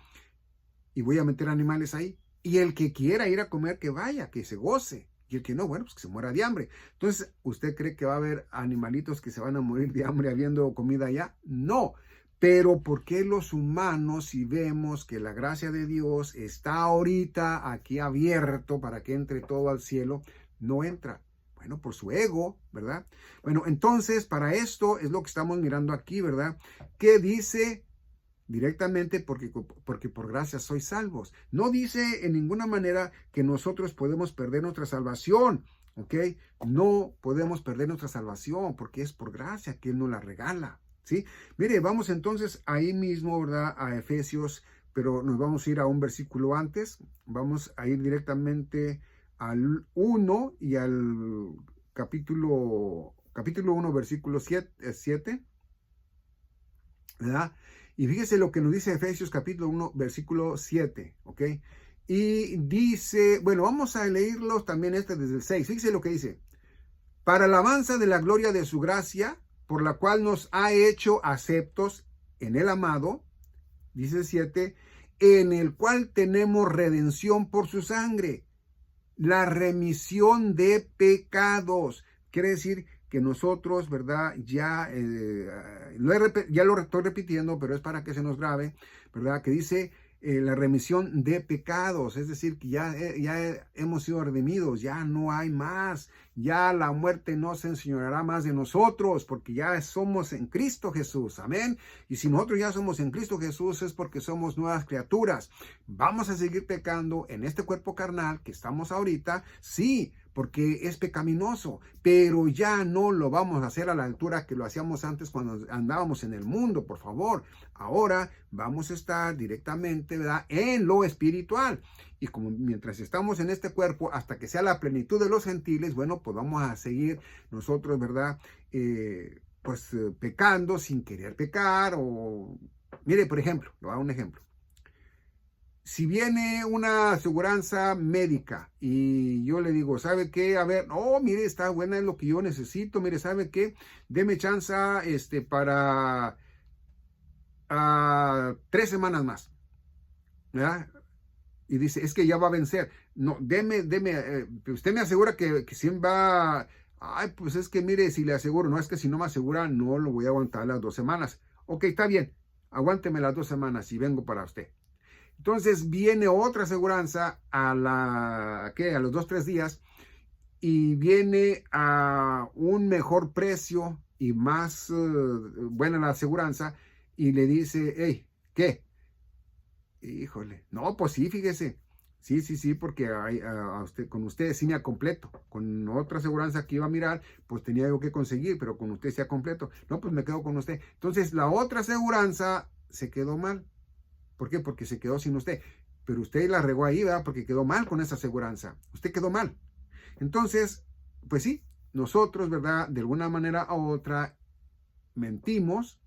S1: y voy a meter animales ahí. Y el que quiera ir a comer, que vaya, que se goce. Y el que no, bueno, pues que se muera de hambre. Entonces, ¿usted cree que va a haber animalitos que se van a morir de hambre habiendo comida allá? No. Pero ¿por qué los humanos, si vemos que la gracia de Dios está ahorita aquí abierto para que entre todo al cielo, no entra? Bueno, por su ego, ¿verdad? Bueno, entonces, para esto es lo que estamos mirando aquí, ¿verdad? ¿Qué dice? Directamente porque por gracia sois salvos. No dice en ninguna manera que nosotros podemos perder nuestra salvación, ¿ok? No podemos perder nuestra salvación porque es por gracia que Él nos la regala, ¿sí? Mire, vamos entonces ahí mismo, ¿verdad? A Efesios, pero nos vamos a ir a un versículo antes. Vamos a ir directamente al 1 y al capítulo 1, versículo 7, ¿verdad? Y fíjese lo que nos dice Efesios capítulo 1, versículo 7, ¿ok? Y dice, bueno, vamos a leerlos también desde el 6. Fíjese lo que dice. Para alabanza de la gloria de su gracia, por la cual nos ha hecho aceptos en el amado, dice el 7, en el cual tenemos redención por su sangre, la remisión de pecados. Quiere decir que nosotros, ¿verdad? Ya lo estoy repitiendo, pero es para que se nos grabe, ¿verdad? Que dice la remisión de pecados, es decir, que ya hemos sido redimidos, ya no hay más, ya la muerte no se enseñoreará más de nosotros, porque ya somos en Cristo Jesús, amén. Y si nosotros ya somos en Cristo Jesús es porque somos nuevas criaturas. Vamos a seguir pecando en este cuerpo carnal que estamos ahorita, sí, porque es pecaminoso, pero ya no lo vamos a hacer a la altura que lo hacíamos antes cuando andábamos en el mundo, por favor. Ahora vamos a estar directamente, ¿verdad?, en lo espiritual. Y como mientras estamos en este cuerpo, hasta que sea la plenitud de los gentiles, bueno, pues vamos a seguir nosotros, ¿verdad?, pecando sin querer pecar. O mire, por ejemplo, le voy a dar un ejemplo. si viene una aseguranza médica y yo le digo, ¿sabe qué? A ver, oh, mire, está buena, es lo que yo necesito, mire, ¿sabe qué? Deme chance para 3 semanas más, ¿verdad? Y dice, es que ya va a vencer. No, usted me asegura que sí va, ay, pues es que mire, si le aseguro, no, es que si no me asegura, no lo voy a aguantar las 2 semanas. Ok, está bien, aguánteme las 2 semanas y vengo para usted. Entonces viene otra aseguranza a los 2, 3 días y viene a un mejor precio y más buena la aseguranza y le dice, hey, ¿qué? Híjole, no, pues sí, fíjese. Sí, sí, sí, porque con usted sí me ha completo. Con otra aseguranza que iba a mirar, pues tenía yo que conseguir, pero con usted sí ha completo. No, pues me quedo con usted. Entonces, la otra aseguranza se quedó mal. ¿Por qué? Porque se quedó sin usted. Pero usted la regó ahí, ¿verdad? Porque quedó mal con esa aseguranza. Usted quedó mal. Entonces, pues sí, nosotros, ¿verdad? De alguna manera u otra, mentimos,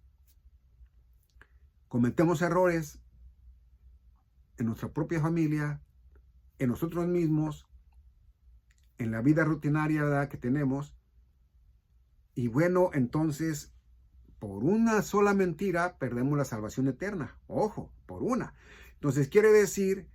S1: cometemos errores en nuestra propia familia, en nosotros mismos, en la vida rutinaria, ¿verdad? Que tenemos. Y bueno, entonces, por una sola mentira, perdemos la salvación eterna. Ojo, por una. Entonces, quiere decir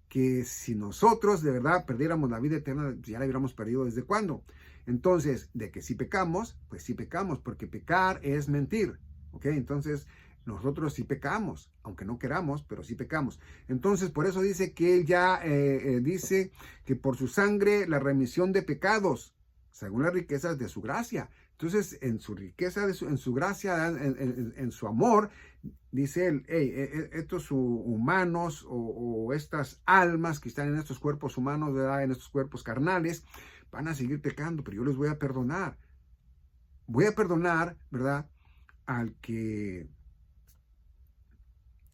S1: que si nosotros de verdad perdiéramos la vida eterna, ya la hubiéramos perdido desde cuándo. Entonces, de que si pecamos, pues sí pecamos, porque pecar es mentir, ¿ok? Entonces, nosotros sí pecamos, aunque no queramos, pero sí pecamos. Entonces, por eso dice que él ya dice que por su sangre la remisión de pecados, según las riquezas de su gracia. Entonces, en su riqueza, en su gracia, en su amor, dice él, hey, estos humanos o estas almas que están en estos cuerpos humanos, ¿verdad? En estos cuerpos carnales, van a seguir pecando, pero yo les voy a perdonar. Voy a perdonar, ¿verdad? Al que,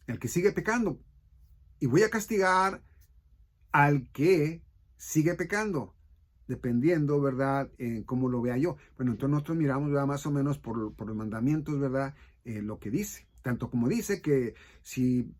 S1: al que sigue pecando. Y voy a castigar al que sigue pecando, dependiendo, ¿verdad?, en cómo lo vea yo. Bueno, entonces nosotros miramos, ¿verdad?, más o menos por los mandamientos, ¿verdad?, lo que dice. Tanto como dice que si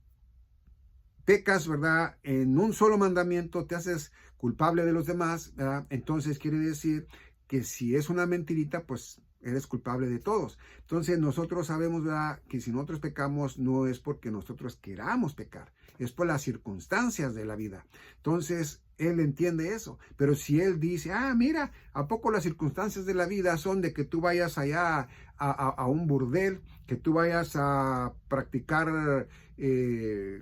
S1: pecas, ¿verdad?, en un solo mandamiento te haces culpable de los demás, ¿verdad? Entonces quiere decir que si es una mentirita, pues eres culpable de todos. Entonces nosotros sabemos, ¿verdad?, que si nosotros pecamos no es porque nosotros queramos pecar, es por las circunstancias de la vida. Entonces él entiende eso, pero si él dice, mira, ¿a poco las circunstancias de la vida son de que tú vayas allá a un burdel, que tú vayas a practicar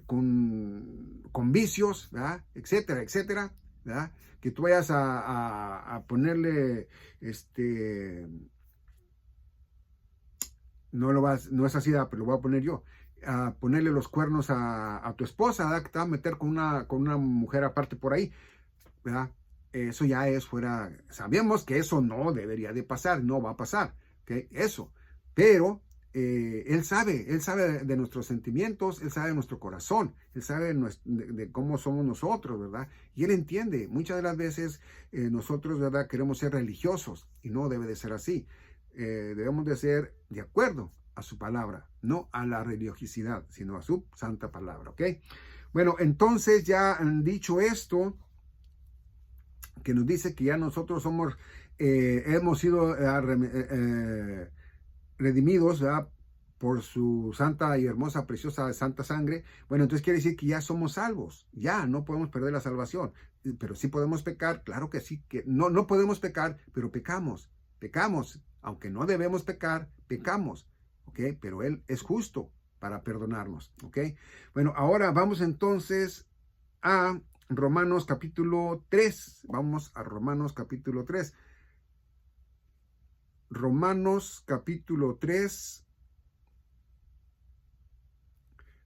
S1: con vicios, ¿verdad?, etcétera, etcétera, ¿verdad?, que tú vayas a ponerle, no es así, pero lo voy a poner yo, a ponerle los cuernos a tu esposa, ¿verdad?, que te va a meter con una mujer aparte por ahí, ¿verdad? Eso ya es fuera, sabemos que eso no debería de pasar, no va a pasar, ¿ok? Eso, pero él sabe de nuestros sentimientos, Él sabe de nuestro corazón, Él sabe de cómo somos nosotros, ¿verdad? Y Él entiende, muchas de las veces nosotros, ¿verdad?, queremos ser religiosos y no debe de ser así. Debemos de ser de acuerdo a su palabra, no a la religiosidad, sino a su santa palabra, ¿ok? Bueno, entonces ya han dicho esto, que nos dice que ya nosotros hemos sido redimidos, ¿verdad?, por su santa y hermosa, preciosa, santa sangre. Bueno, entonces quiere decir que ya somos salvos, ya no podemos perder la salvación, pero sí podemos pecar, claro que sí, que no podemos pecar, pero pecamos, aunque no debemos pecar, pecamos, ¿ok? Pero Él es justo para perdonarnos, ¿ok? Bueno, ahora vamos entonces a Romanos capítulo 3. Vamos a Romanos capítulo 3. Romanos capítulo 3,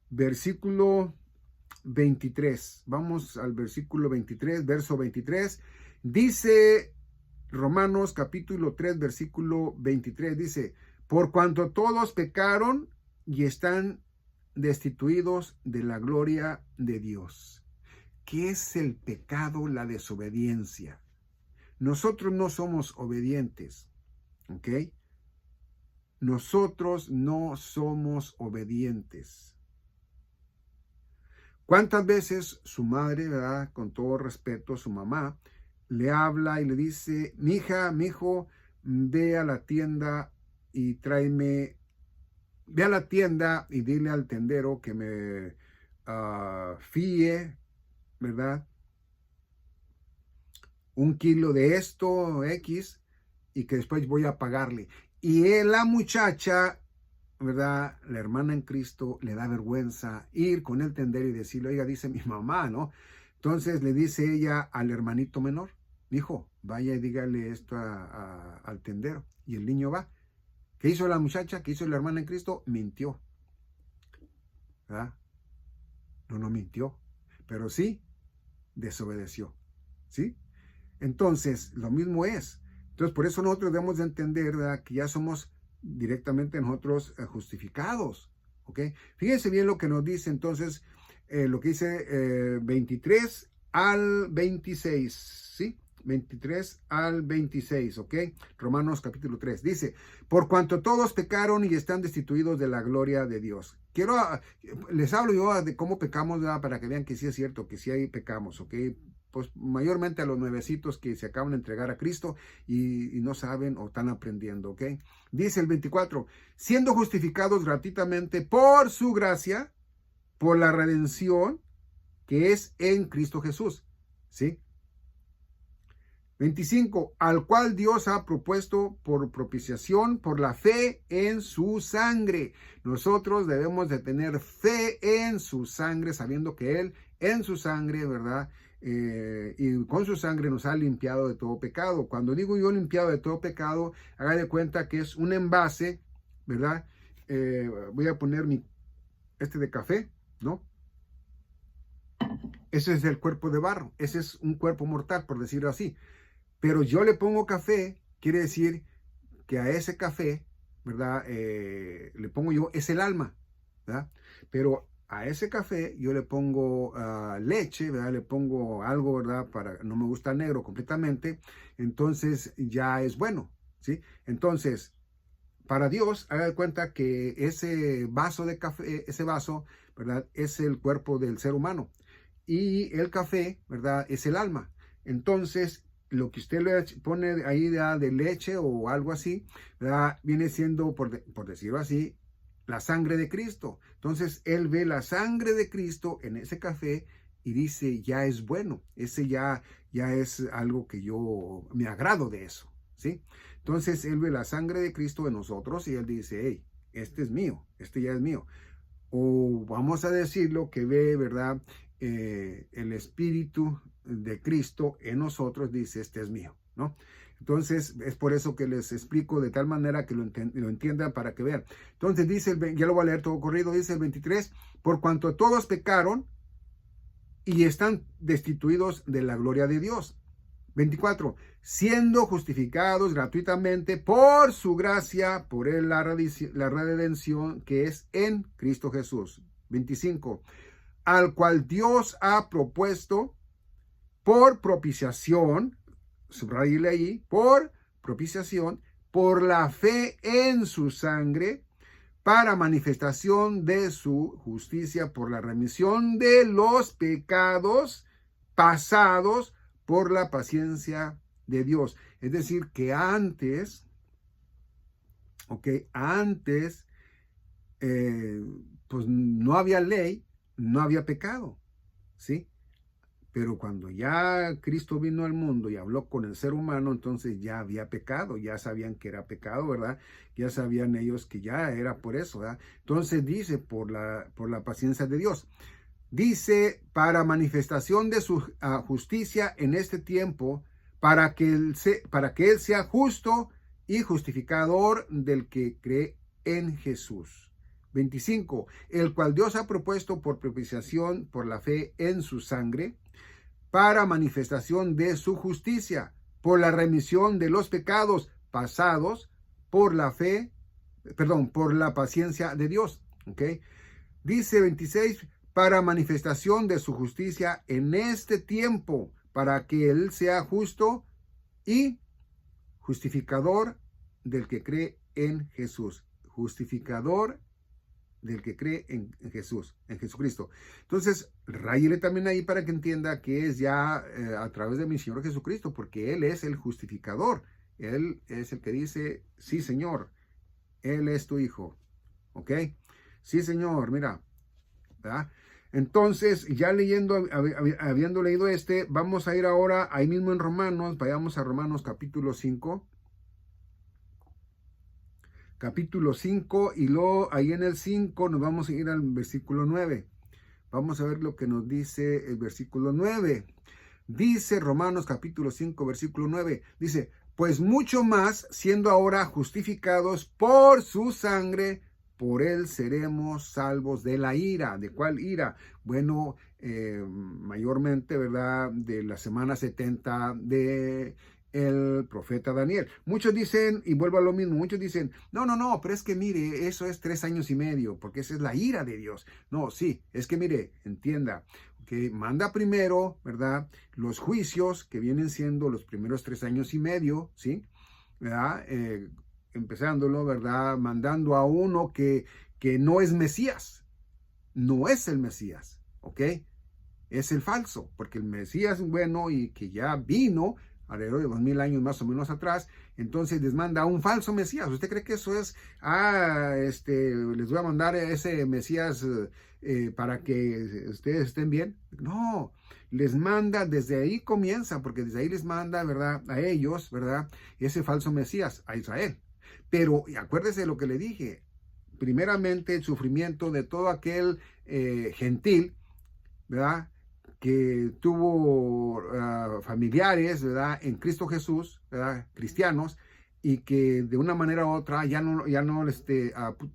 S1: versículo 23. Vamos al versículo 23, verso 23. Dice Romanos capítulo 3, versículo 23. Dice, por cuanto todos pecaron y están destituidos de la gloria de Dios. ¿Qué es el pecado? La desobediencia. Nosotros no somos obedientes, ¿ok? Nosotros no somos obedientes. ¿Cuántas veces su madre, ¿verdad? Con todo respeto, su mamá, le habla y le dice, mija, mijo, ve a la tienda y tráeme, ve a la tienda y dile al tendero que me fíe, ¿verdad? 1 kilo de esto, X, y que después voy a pagarle. Y la muchacha, ¿verdad? La hermana en Cristo le da vergüenza ir con el tendero y decirle, oiga, dice mi mamá, ¿no? Entonces le dice ella al hermanito menor, hijo, vaya y dígale esto al tendero. Y el niño va. ¿Qué hizo la muchacha? ¿Qué hizo la hermana en Cristo? Mintió, ¿verdad? No mintió, pero sí desobedeció, ¿sí? Entonces, lo mismo es. Entonces, por eso nosotros debemos de entender, ¿verdad?, que ya somos directamente nosotros justificados. ¿Ok? Fíjense bien lo que nos dice entonces, lo que dice 23 al 26, ¿sí? 23 al 26, ¿ok? Romanos capítulo 3. Dice, por cuanto todos pecaron y están destituidos de la gloria de Dios. Les hablo yo de cómo pecamos, ¿verdad?, para que vean que sí es cierto, que sí hay pecamos, ¿ok? Pues mayormente a los nuevecitos que se acaban de entregar a Cristo y no saben o están aprendiendo, ¿ok? Dice el 24, siendo justificados gratuitamente por su gracia, por la redención que es en Cristo Jesús, ¿sí? 25, al cual Dios ha propuesto por propiciación, por la fe en su sangre. Nosotros debemos de tener fe en su sangre, sabiendo que Él en su sangre, ¿verdad? Y con su sangre nos ha limpiado de todo pecado. Cuando digo yo limpiado de todo pecado, haga de cuenta que es un envase, ¿verdad? Voy a poner este de café, ¿no? Ese es el cuerpo de barro, ese es un cuerpo mortal, por decirlo así. Pero yo le pongo café, quiere decir que a ese café, ¿verdad? Le pongo yo, es el alma, ¿verdad? Pero a ese café yo le pongo leche, ¿verdad? Le pongo algo, ¿verdad? No me gusta negro completamente, entonces ya es bueno, ¿sí? Entonces, para Dios, haga de cuenta que ese vaso de café, ese vaso, ¿verdad? Es el cuerpo del ser humano. Y el café, ¿verdad? Es el alma. Entonces, lo que usted le pone ahí de leche o algo así, ¿verdad?, viene siendo, por decirlo así, la sangre de Cristo. Entonces, él ve la sangre de Cristo en ese café y dice, ya es bueno. Ese ya es algo que yo me agrado de eso, ¿sí? Entonces, él ve la sangre de Cristo en nosotros y él dice, hey, este es mío, este ya es mío. O vamos a decirlo que ve, ¿verdad?, el Espíritu de Cristo en nosotros, dice, este es mío, ¿no? Entonces, es por eso que les explico de tal manera que lo entiendan para que vean. Entonces dice, ya lo voy a leer todo corrido, dice el 23, por cuanto todos pecaron y están destituidos de la gloria de Dios. 24, siendo justificados gratuitamente por su gracia, por la redención que es en Cristo Jesús. 25, al cual Dios ha propuesto por propiciación, subrayele ahí, por propiciación, por la fe en su sangre, para manifestación de su justicia, por la remisión de los pecados pasados, por la paciencia de Dios. Es decir, que antes, pues no había ley, no había pecado, ¿sí? Pero cuando ya Cristo vino al mundo y habló con el ser humano, entonces ya había pecado, ya sabían que era pecado, ¿verdad? Ya sabían ellos que ya era por eso, ¿verdad? Entonces dice, por la paciencia de Dios. Dice, para manifestación de su justicia en este tiempo, para que él sea justo y justificador del que cree en Jesús. 25, el cual Dios ha propuesto por propiciación por la fe en su sangre, para manifestación de su justicia, por la remisión de los pecados pasados, por la fe, por la paciencia de Dios. ¿Ok? Dice 26, para manifestación de su justicia en este tiempo, para que Él sea justo y justificador del que cree en Jesús. Justificador del que cree en Jesús, en Jesucristo. Entonces, ráyele también ahí para que entienda que es ya a través de mi Señor Jesucristo, porque Él es el justificador. Él es el que dice, sí, Señor, Él es tu Hijo. ¿Ok? Sí, Señor, mira. ¿Verdad? Entonces, ya leyendo, habiendo leído vamos a ir ahora ahí mismo en Romanos, vayamos a Romanos capítulo 5. Capítulo 5 y luego ahí en el 5 nos vamos a ir al versículo 9. Vamos a ver lo que nos dice el versículo 9. Dice Romanos capítulo 5, versículo 9. Dice, pues mucho más, siendo ahora justificados por su sangre, por él seremos salvos de la ira. ¿De cuál ira? Bueno, mayormente, ¿verdad? De la semana 70 de el profeta Daniel. Muchos dicen, y vuelvo a lo mismo, muchos dicen, no, pero es que mire, eso es 3 años y medio, porque esa es la ira de Dios. No, sí, es que mire, entienda, que manda primero, ¿verdad? Los juicios que vienen siendo los primeros 3 años y medio, ¿sí? ¿Verdad? Empezándolo, ¿verdad? Mandando a uno que no es Mesías, no es el Mesías, ¿ok? Es el falso, porque el Mesías, bueno, y que ya vino alrededor de 2000 años más o menos atrás, entonces les manda a un falso Mesías. ¿Usted cree que eso es, les voy a mandar ese Mesías para que ustedes estén bien? No, les manda, desde ahí comienza, porque desde ahí les manda, ¿verdad? A ellos, ¿verdad? Ese falso Mesías, a Israel. Pero acuérdese de lo que le dije, primeramente el sufrimiento de todo aquel gentil, ¿verdad? Que tuvo familiares, ¿verdad? En Cristo Jesús, ¿verdad? Cristianos, y que de una manera u otra ya no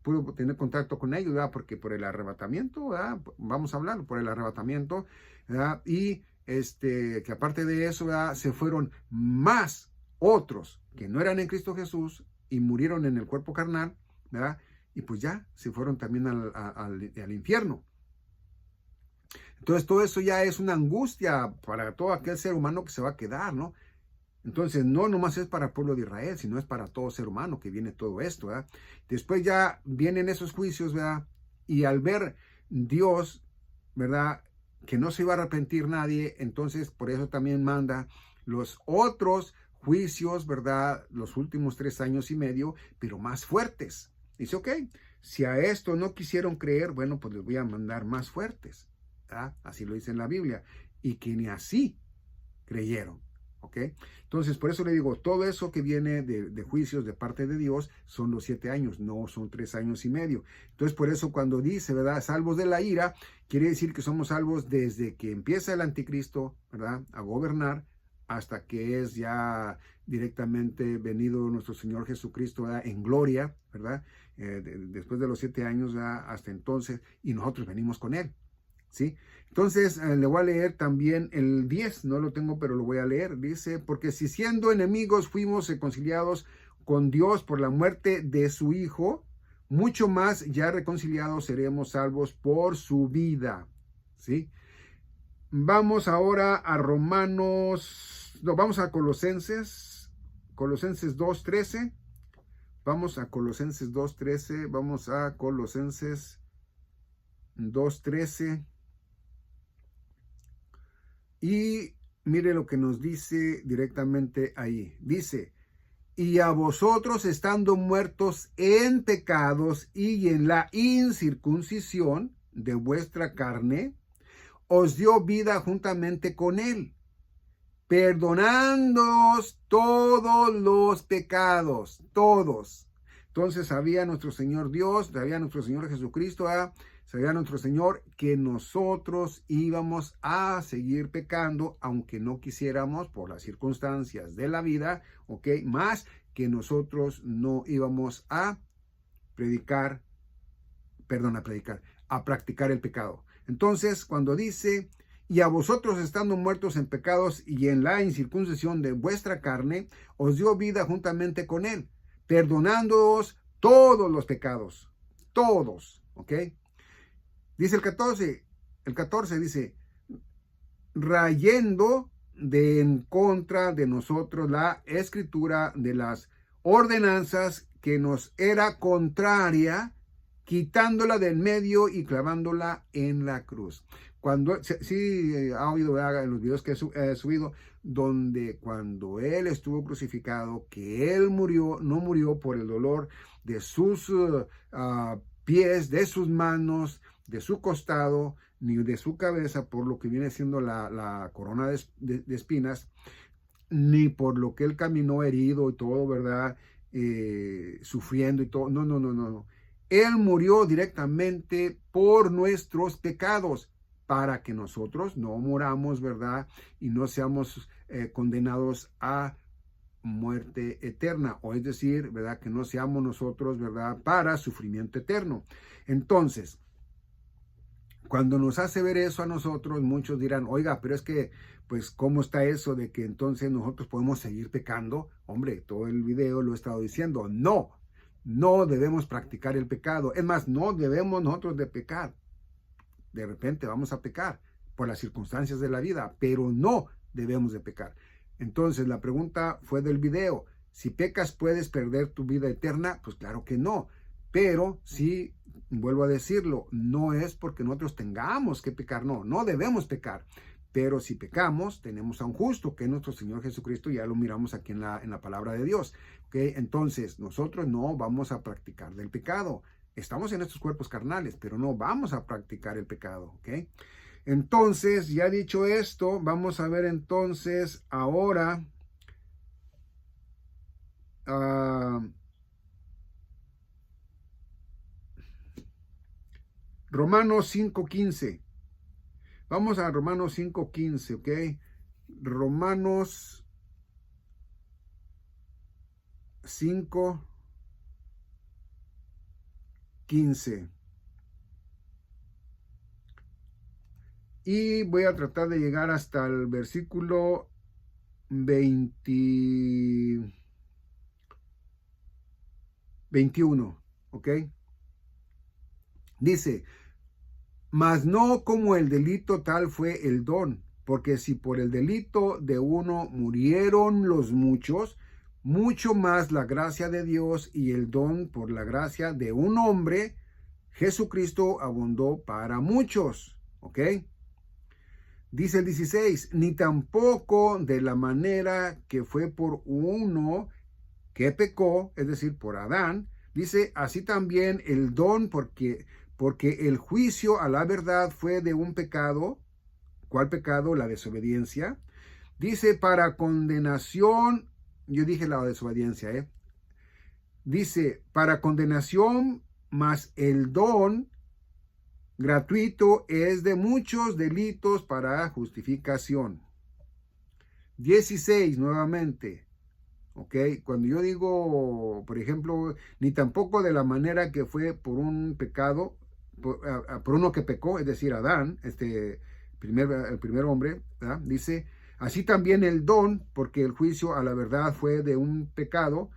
S1: pudo tener contacto con ellos, ¿verdad? Porque por el arrebatamiento, ¿verdad? Vamos a hablar por el arrebatamiento, ¿verdad? Y que aparte de eso, ¿verdad? Se fueron más otros que no eran en Cristo Jesús y murieron en el cuerpo carnal, ¿verdad? Y pues ya se fueron también al infierno. Entonces todo eso ya es una angustia para todo aquel ser humano que se va a quedar, ¿no? Entonces no nomás es para el pueblo de Israel, sino es para todo ser humano que viene todo esto, ¿verdad? Después ya vienen esos juicios, ¿verdad? Y al ver Dios, ¿verdad? Que no se iba a arrepentir nadie, entonces por eso también manda los otros juicios, ¿verdad? Los últimos 3 años y medio, pero más fuertes. Dice, ok, si a esto no quisieron creer, bueno, pues les voy a mandar más fuertes. ¿Ah? Así lo dice en la Biblia, y que ni así creyeron, ¿ok? Entonces, por eso le digo, todo eso que viene de juicios de parte de Dios son los 7 años, no son 3 años y medio. Entonces, por eso cuando dice, ¿verdad? Salvos de la ira, quiere decir que somos salvos desde que empieza el anticristo, ¿verdad? A gobernar, hasta que es ya directamente venido nuestro Señor Jesucristo, ¿verdad? En gloria, ¿verdad? Después de los 7 años, ¿verdad? Hasta entonces, y nosotros venimos con Él. ¿Sí? Entonces le voy a leer también el 10, no lo tengo, pero lo voy a leer. Dice, porque si siendo enemigos fuimos reconciliados con Dios por la muerte de su Hijo, mucho más ya reconciliados seremos salvos por su vida. ¿Sí? Vamos ahora a vamos a Colosenses 2:13. Vamos a Colosenses 2:13, vamos a Colosenses 2:13. Y mire lo que nos dice directamente ahí. Dice, y a vosotros estando muertos en pecados y en la incircuncisión de vuestra carne, os dio vida juntamente con él, perdonándoos todos los pecados, todos. Entonces sabía nuestro Señor Dios, sabía nuestro Señor Jesucristo, sabía nuestro Señor que nosotros íbamos a seguir pecando, aunque no quisiéramos por las circunstancias de la vida, ¿ok? Más que nosotros no íbamos a practicar el pecado. Entonces, cuando dice, y a vosotros estando muertos en pecados y en la incircuncisión de vuestra carne, os dio vida juntamente con él, perdonándoos todos los pecados, todos, ¿ok? Dice el 14 dice, rayendo de en contra de nosotros la escritura de las ordenanzas que nos era contraria, quitándola del medio y clavándola en la cruz. Cuando, sí, ha oído, ¿verdad?, en los videos que he subido, donde cuando Él estuvo crucificado, que Él murió, no murió por el dolor de sus pies, de sus manos, de su costado, ni de su cabeza, por lo que viene siendo la corona de espinas, ni por lo que Él caminó herido y todo, ¿verdad? Sufriendo y todo. No, no, no, no, no. Él murió directamente por nuestros pecados, para que nosotros no moramos, ¿verdad? Y no seamos condenados a muerte eterna, o es decir, ¿verdad?, que no seamos nosotros, ¿verdad?, para sufrimiento eterno. Entonces, cuando nos hace ver eso a nosotros, muchos dirán, oiga, pero es que, pues, ¿cómo está eso de que entonces nosotros podemos seguir pecando? Hombre, todo el video lo he estado diciendo. No, no debemos practicar el pecado. Es más, no debemos nosotros de pecar. De repente vamos a pecar por las circunstancias de la vida, pero no debemos de pecar. Entonces, la pregunta fue del video, si pecas puedes perder tu vida eterna. Pues claro que no, pero sí, vuelvo a decirlo, no es porque nosotros tengamos que pecar, no, no debemos pecar. Pero si pecamos, tenemos a un justo, que es nuestro Señor Jesucristo, ya lo miramos aquí en la palabra de Dios. ¿Okay? Entonces, nosotros no vamos a practicar del pecado. Estamos en estos cuerpos carnales, pero no vamos a practicar el pecado, ¿ok? Entonces, ya dicho esto, vamos a ver entonces ahora Romanos 5:15. Vamos a Romanos 5:15, ¿ok? Romanos 5:15. Y voy a tratar de llegar hasta el versículo 21, ¿ok? Dice, mas no como el delito tal fue el don, porque si por el delito de uno murieron los muchos, mucho más la gracia de Dios y el don por la gracia de un hombre, Jesucristo, abundó para muchos, ¿ok? Dice el 16, ni tampoco de la manera que fue por uno que pecó, es decir, por Adán. Dice, así también el don, porque el juicio a la verdad fue de un pecado. ¿Cuál pecado? La desobediencia. Dice, para condenación, yo dije la desobediencia, Dice, para condenación, mas el don gratuito es de muchos delitos para justificación. 16, nuevamente. ¿Ok? Cuando yo digo, por ejemplo, ni tampoco de la manera que fue por un pecado, por uno que pecó, es decir, Adán, el primer hombre, ¿verdad? Dice, así también el don, porque el juicio a la verdad fue de un pecado,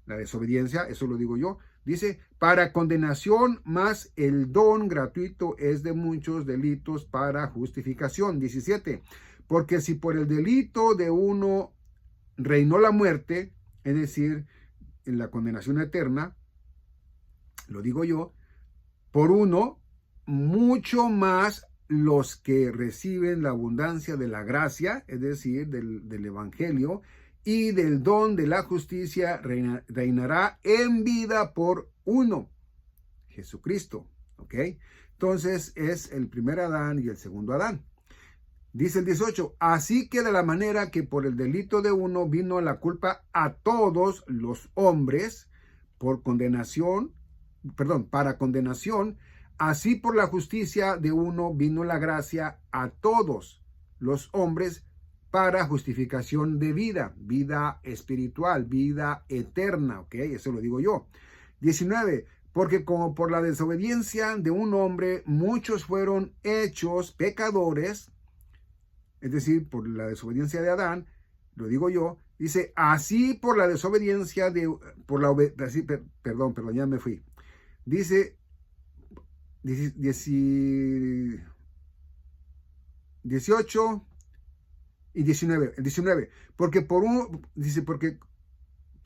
S1: la desobediencia, eso lo digo yo. Dice, para condenación, más el don gratuito es de muchos delitos para justificación. 17, porque si por el delito de uno reinó la muerte, es decir, en la condenación eterna, lo digo yo, por uno, mucho más los que reciben la abundancia de la gracia, es decir, del evangelio, y del don de la justicia reinará en vida por uno, Jesucristo, ¿ok? Entonces es el primer Adán y el segundo Adán. Dice el 18, así que de la manera que por el delito de uno vino la culpa a todos los hombres por condenación, para condenación, así por la justicia de uno vino la gracia a todos los hombres para justificación de vida, vida espiritual, vida eterna, ¿ok? Eso lo digo yo. 19, porque como por la desobediencia de un hombre muchos fueron hechos pecadores, es decir, por la desobediencia de Adán, lo digo yo, dice, así por la desobediencia perdón, ya me fui. Dice 18 y 19, porque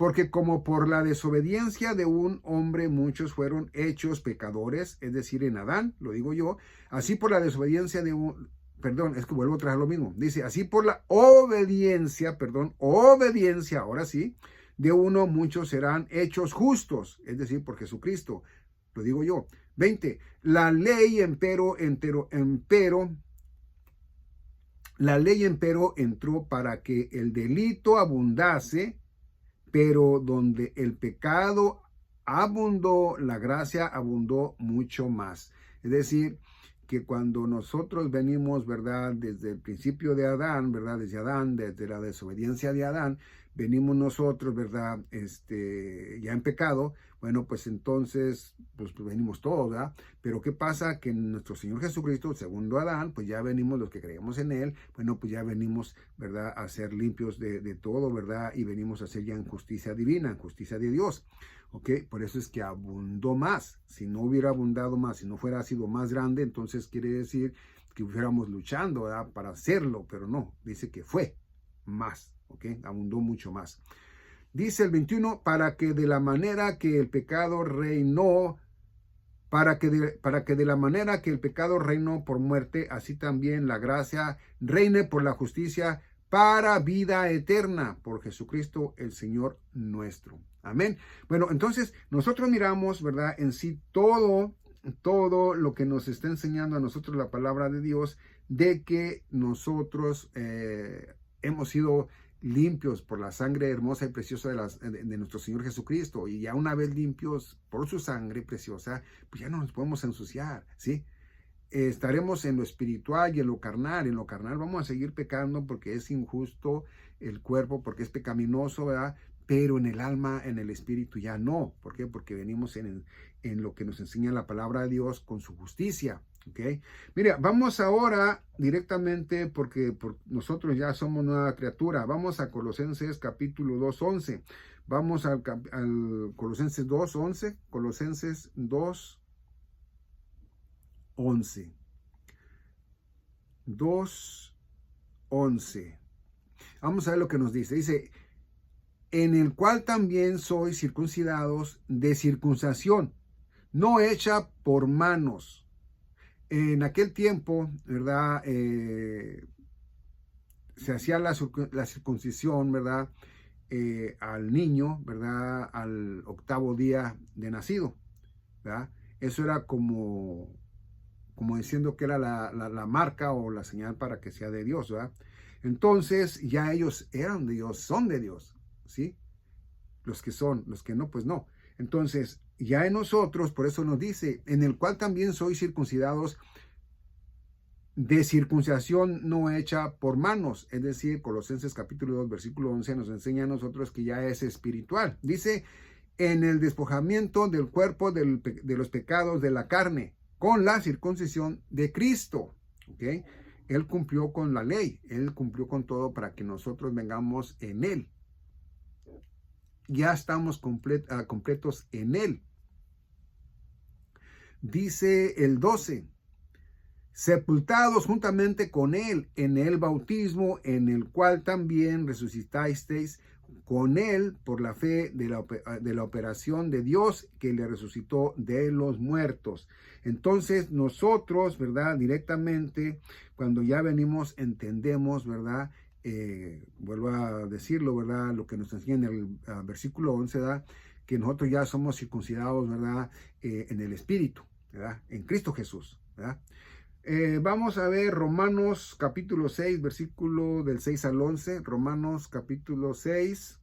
S1: Porque como por la desobediencia de un hombre muchos fueron hechos pecadores, es decir, en Adán, lo digo yo, así por la desobediencia de un, perdón, es que vuelvo a traer lo mismo, dice, así por la obediencia, perdón, obediencia, ahora sí, de uno muchos serán hechos justos, es decir, por Jesucristo, lo digo yo. 20, la ley empero, la ley empero entró para que el delito abundase, pero donde el pecado abundó, la gracia abundó mucho más. Es decir, que cuando nosotros venimos, ¿verdad? Desde el principio de Adán, ¿verdad? Desde Adán, desde la desobediencia de Adán, venimos nosotros, ¿verdad? Ya en pecado, bueno, pues entonces, pues venimos todos, ¿verdad? Pero ¿qué pasa? Que nuestro Señor Jesucristo, segundo Adán, pues ya venimos los que creemos en Él, bueno, pues ya venimos, ¿verdad? A ser limpios de todo, ¿verdad? Y venimos a ser ya en justicia divina, en justicia de Dios. ¿Ok? Por eso es que abundó más. Si no hubiera abundado más, si no fuera sido más grande, entonces quiere decir que fuéramos luchando, ¿verdad? Para hacerlo, pero no, dice que fue más, ¿ok? Abundó mucho más. Dice el 21, para que de la manera que el pecado reinó, para que de la manera que el pecado reinó por muerte, así también la gracia reine por la justicia para vida eterna, por Jesucristo el Señor nuestro. Amén. Bueno, entonces nosotros miramos, ¿verdad? En sí todo lo que nos está enseñando a nosotros la palabra de Dios, de que nosotros hemos sido limpios por la sangre hermosa y preciosa de nuestro Señor Jesucristo, y ya una vez limpios por su sangre preciosa, pues ya no nos podemos ensuciar, ¿sí? Estaremos en lo espiritual y en lo carnal. En lo carnal vamos a seguir pecando porque es injusto el cuerpo, porque es pecaminoso, ¿verdad? Pero en el alma, en el espíritu ya no. ¿Por qué? Porque venimos en lo que nos enseña la palabra de Dios con su justicia. ¿Ok? Mira, vamos ahora directamente porque nosotros ya somos nueva criatura. Vamos a Colosenses capítulo 2:11. Vamos al Colosenses 2:11. Colosenses 2:11. 2:11. Vamos a ver lo que nos dice. Dice, en el cual también sois circuncidados de circuncisión, no hecha por manos. En aquel tiempo, ¿verdad? Se hacía la circuncisión, ¿verdad? Al niño, ¿verdad? Al 8º día de nacido, ¿verdad? Eso era como diciendo que era la marca o la señal para que sea de Dios, ¿verdad? Entonces ya ellos eran de Dios, son de Dios, ¿sí? Los que son, los que no, pues no. Entonces, ya en nosotros, por eso nos dice, en el cual también sois circuncidados de circuncisión no hecha por manos. Es decir, Colosenses capítulo 2, versículo 11 nos enseña a nosotros que ya es espiritual. Dice, en el despojamiento del cuerpo de los pecados de la carne, con la circuncisión de Cristo. ¿Ok? Él cumplió con la ley, Él cumplió con todo para que nosotros vengamos en Él. Ya estamos completos en Él. Dice el 12, sepultados juntamente con Él en el bautismo, en el cual también resucitasteis con Él por la fe de la operación de Dios que le resucitó de los muertos. Entonces nosotros, ¿verdad? Directamente, cuando ya venimos, entendemos, ¿verdad? Vuelvo a decirlo, ¿verdad? Lo que nos enseña en el versículo 11, ¿verdad? Que nosotros ya somos circuncidados, ¿verdad? En el Espíritu, ¿verdad? En Cristo Jesús, ¿verdad? Vamos a ver Romanos capítulo 6, versículo del 6 al 11. Romanos capítulo 6.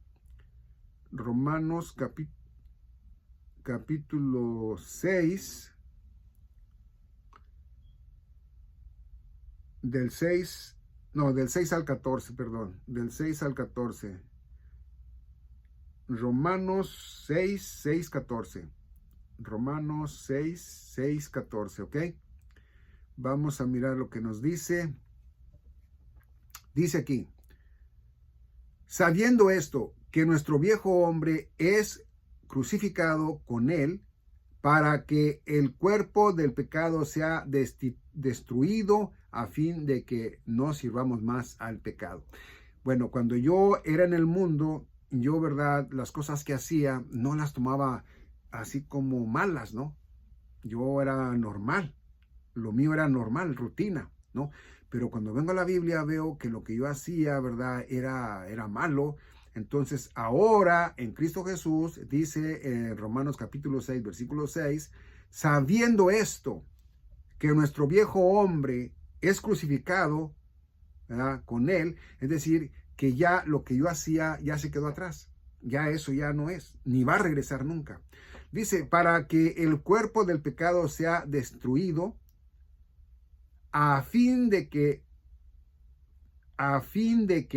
S1: Romanos capítulo 6. Del 6 al 14, perdón. Del 6 al 14. Romanos 6, 14. Romanos 6, 14, ¿ok? Vamos a mirar lo que nos dice. Dice aquí, sabiendo esto, que nuestro viejo hombre es crucificado con él, para que el cuerpo del pecado sea destruido, a fin de que no sirvamos más al pecado. Bueno, cuando yo era en el mundo, yo, ¿verdad? Las cosas que hacía no las tomaba así como malas, ¿no? Yo era normal, lo mío era normal, rutina, ¿no? Pero cuando vengo a la Biblia veo que lo que yo hacía, ¿verdad? Era malo. Entonces ahora en Cristo Jesús, dice en Romanos capítulo 6, versículo 6, sabiendo esto, que nuestro viejo hombre es crucificado, ¿verdad? Con él, es decir, que ya lo que yo hacía ya se quedó atrás, ya eso ya no es, ni va a regresar nunca. Dice, para que el cuerpo del pecado sea destruido, a fin de que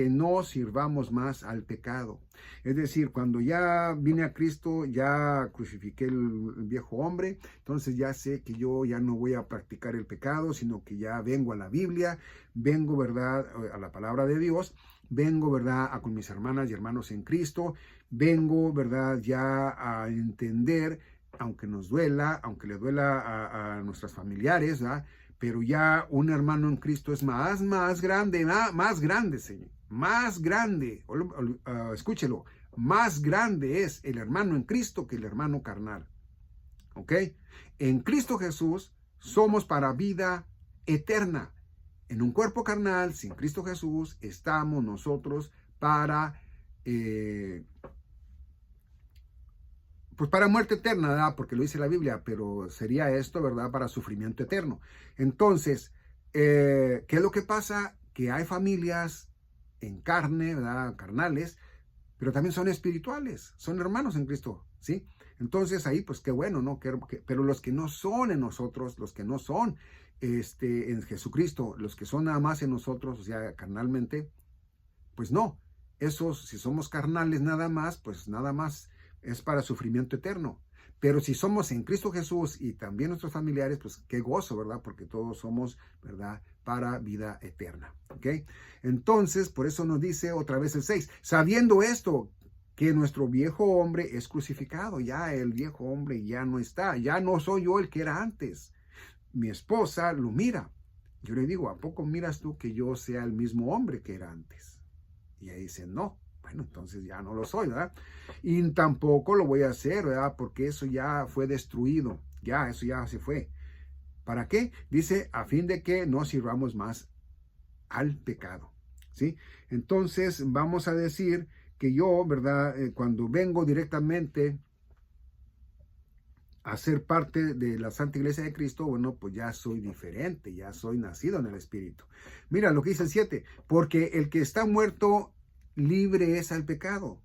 S1: no sirvamos más al pecado. Es decir, cuando ya vine a Cristo, ya crucifiqué el viejo hombre, entonces ya sé que yo ya no voy a practicar el pecado, sino que ya vengo a la Biblia, vengo, ¿verdad?, a la palabra de Dios, vengo, ¿verdad?, a con mis hermanas y hermanos en Cristo, vengo, ¿verdad?, ya a entender, aunque nos duela, aunque le duela a nuestros familiares, ¿verdad?, pero ya un hermano en Cristo es más grande, más grande, Señor, más grande, escúchelo, más grande es el hermano en Cristo que el hermano carnal, ¿ok? En Cristo Jesús somos para vida eterna. En un cuerpo carnal, sin Cristo Jesús, estamos nosotros para pues para muerte eterna, ¿verdad? Porque lo dice la Biblia, pero sería esto, ¿verdad?, para sufrimiento eterno. Entonces, ¿qué es lo que pasa? Que hay familias en carne, ¿verdad?, carnales, pero también son espirituales, son hermanos en Cristo, ¿sí? Entonces ahí, pues qué bueno, ¿no? Pero los que no son en nosotros, los que no son en Jesucristo, los que son nada más en nosotros, o sea, carnalmente, pues no. Esos, si somos carnales nada más, pues nada más es para sufrimiento eterno. Pero si somos en Cristo Jesús y también nuestros familiares, pues qué gozo, ¿verdad? Porque todos somos, ¿verdad?, para vida eterna, ¿ok? Entonces, por eso nos dice otra vez el 6, sabiendo esto, que nuestro viejo hombre es crucificado, ya el viejo hombre ya no está, ya no soy yo el que era antes. Mi esposa lo mira. Yo le digo, ¿a poco miras tú que yo sea el mismo hombre que era antes? Y ella dice, no. Bueno, entonces ya no lo soy, ¿verdad? Y tampoco lo voy a hacer, ¿verdad? Porque eso ya fue destruido, ya, eso ya se fue. ¿Para qué? Dice, a fin de que no sirvamos más al pecado, ¿sí? Entonces vamos a decir que yo, ¿verdad?, cuando vengo directamente a ser parte de la Santa Iglesia de Cristo, bueno, pues ya soy diferente, ya soy nacido en el Espíritu. Mira lo que dice el 7, porque el que está muerto libre es al pecado.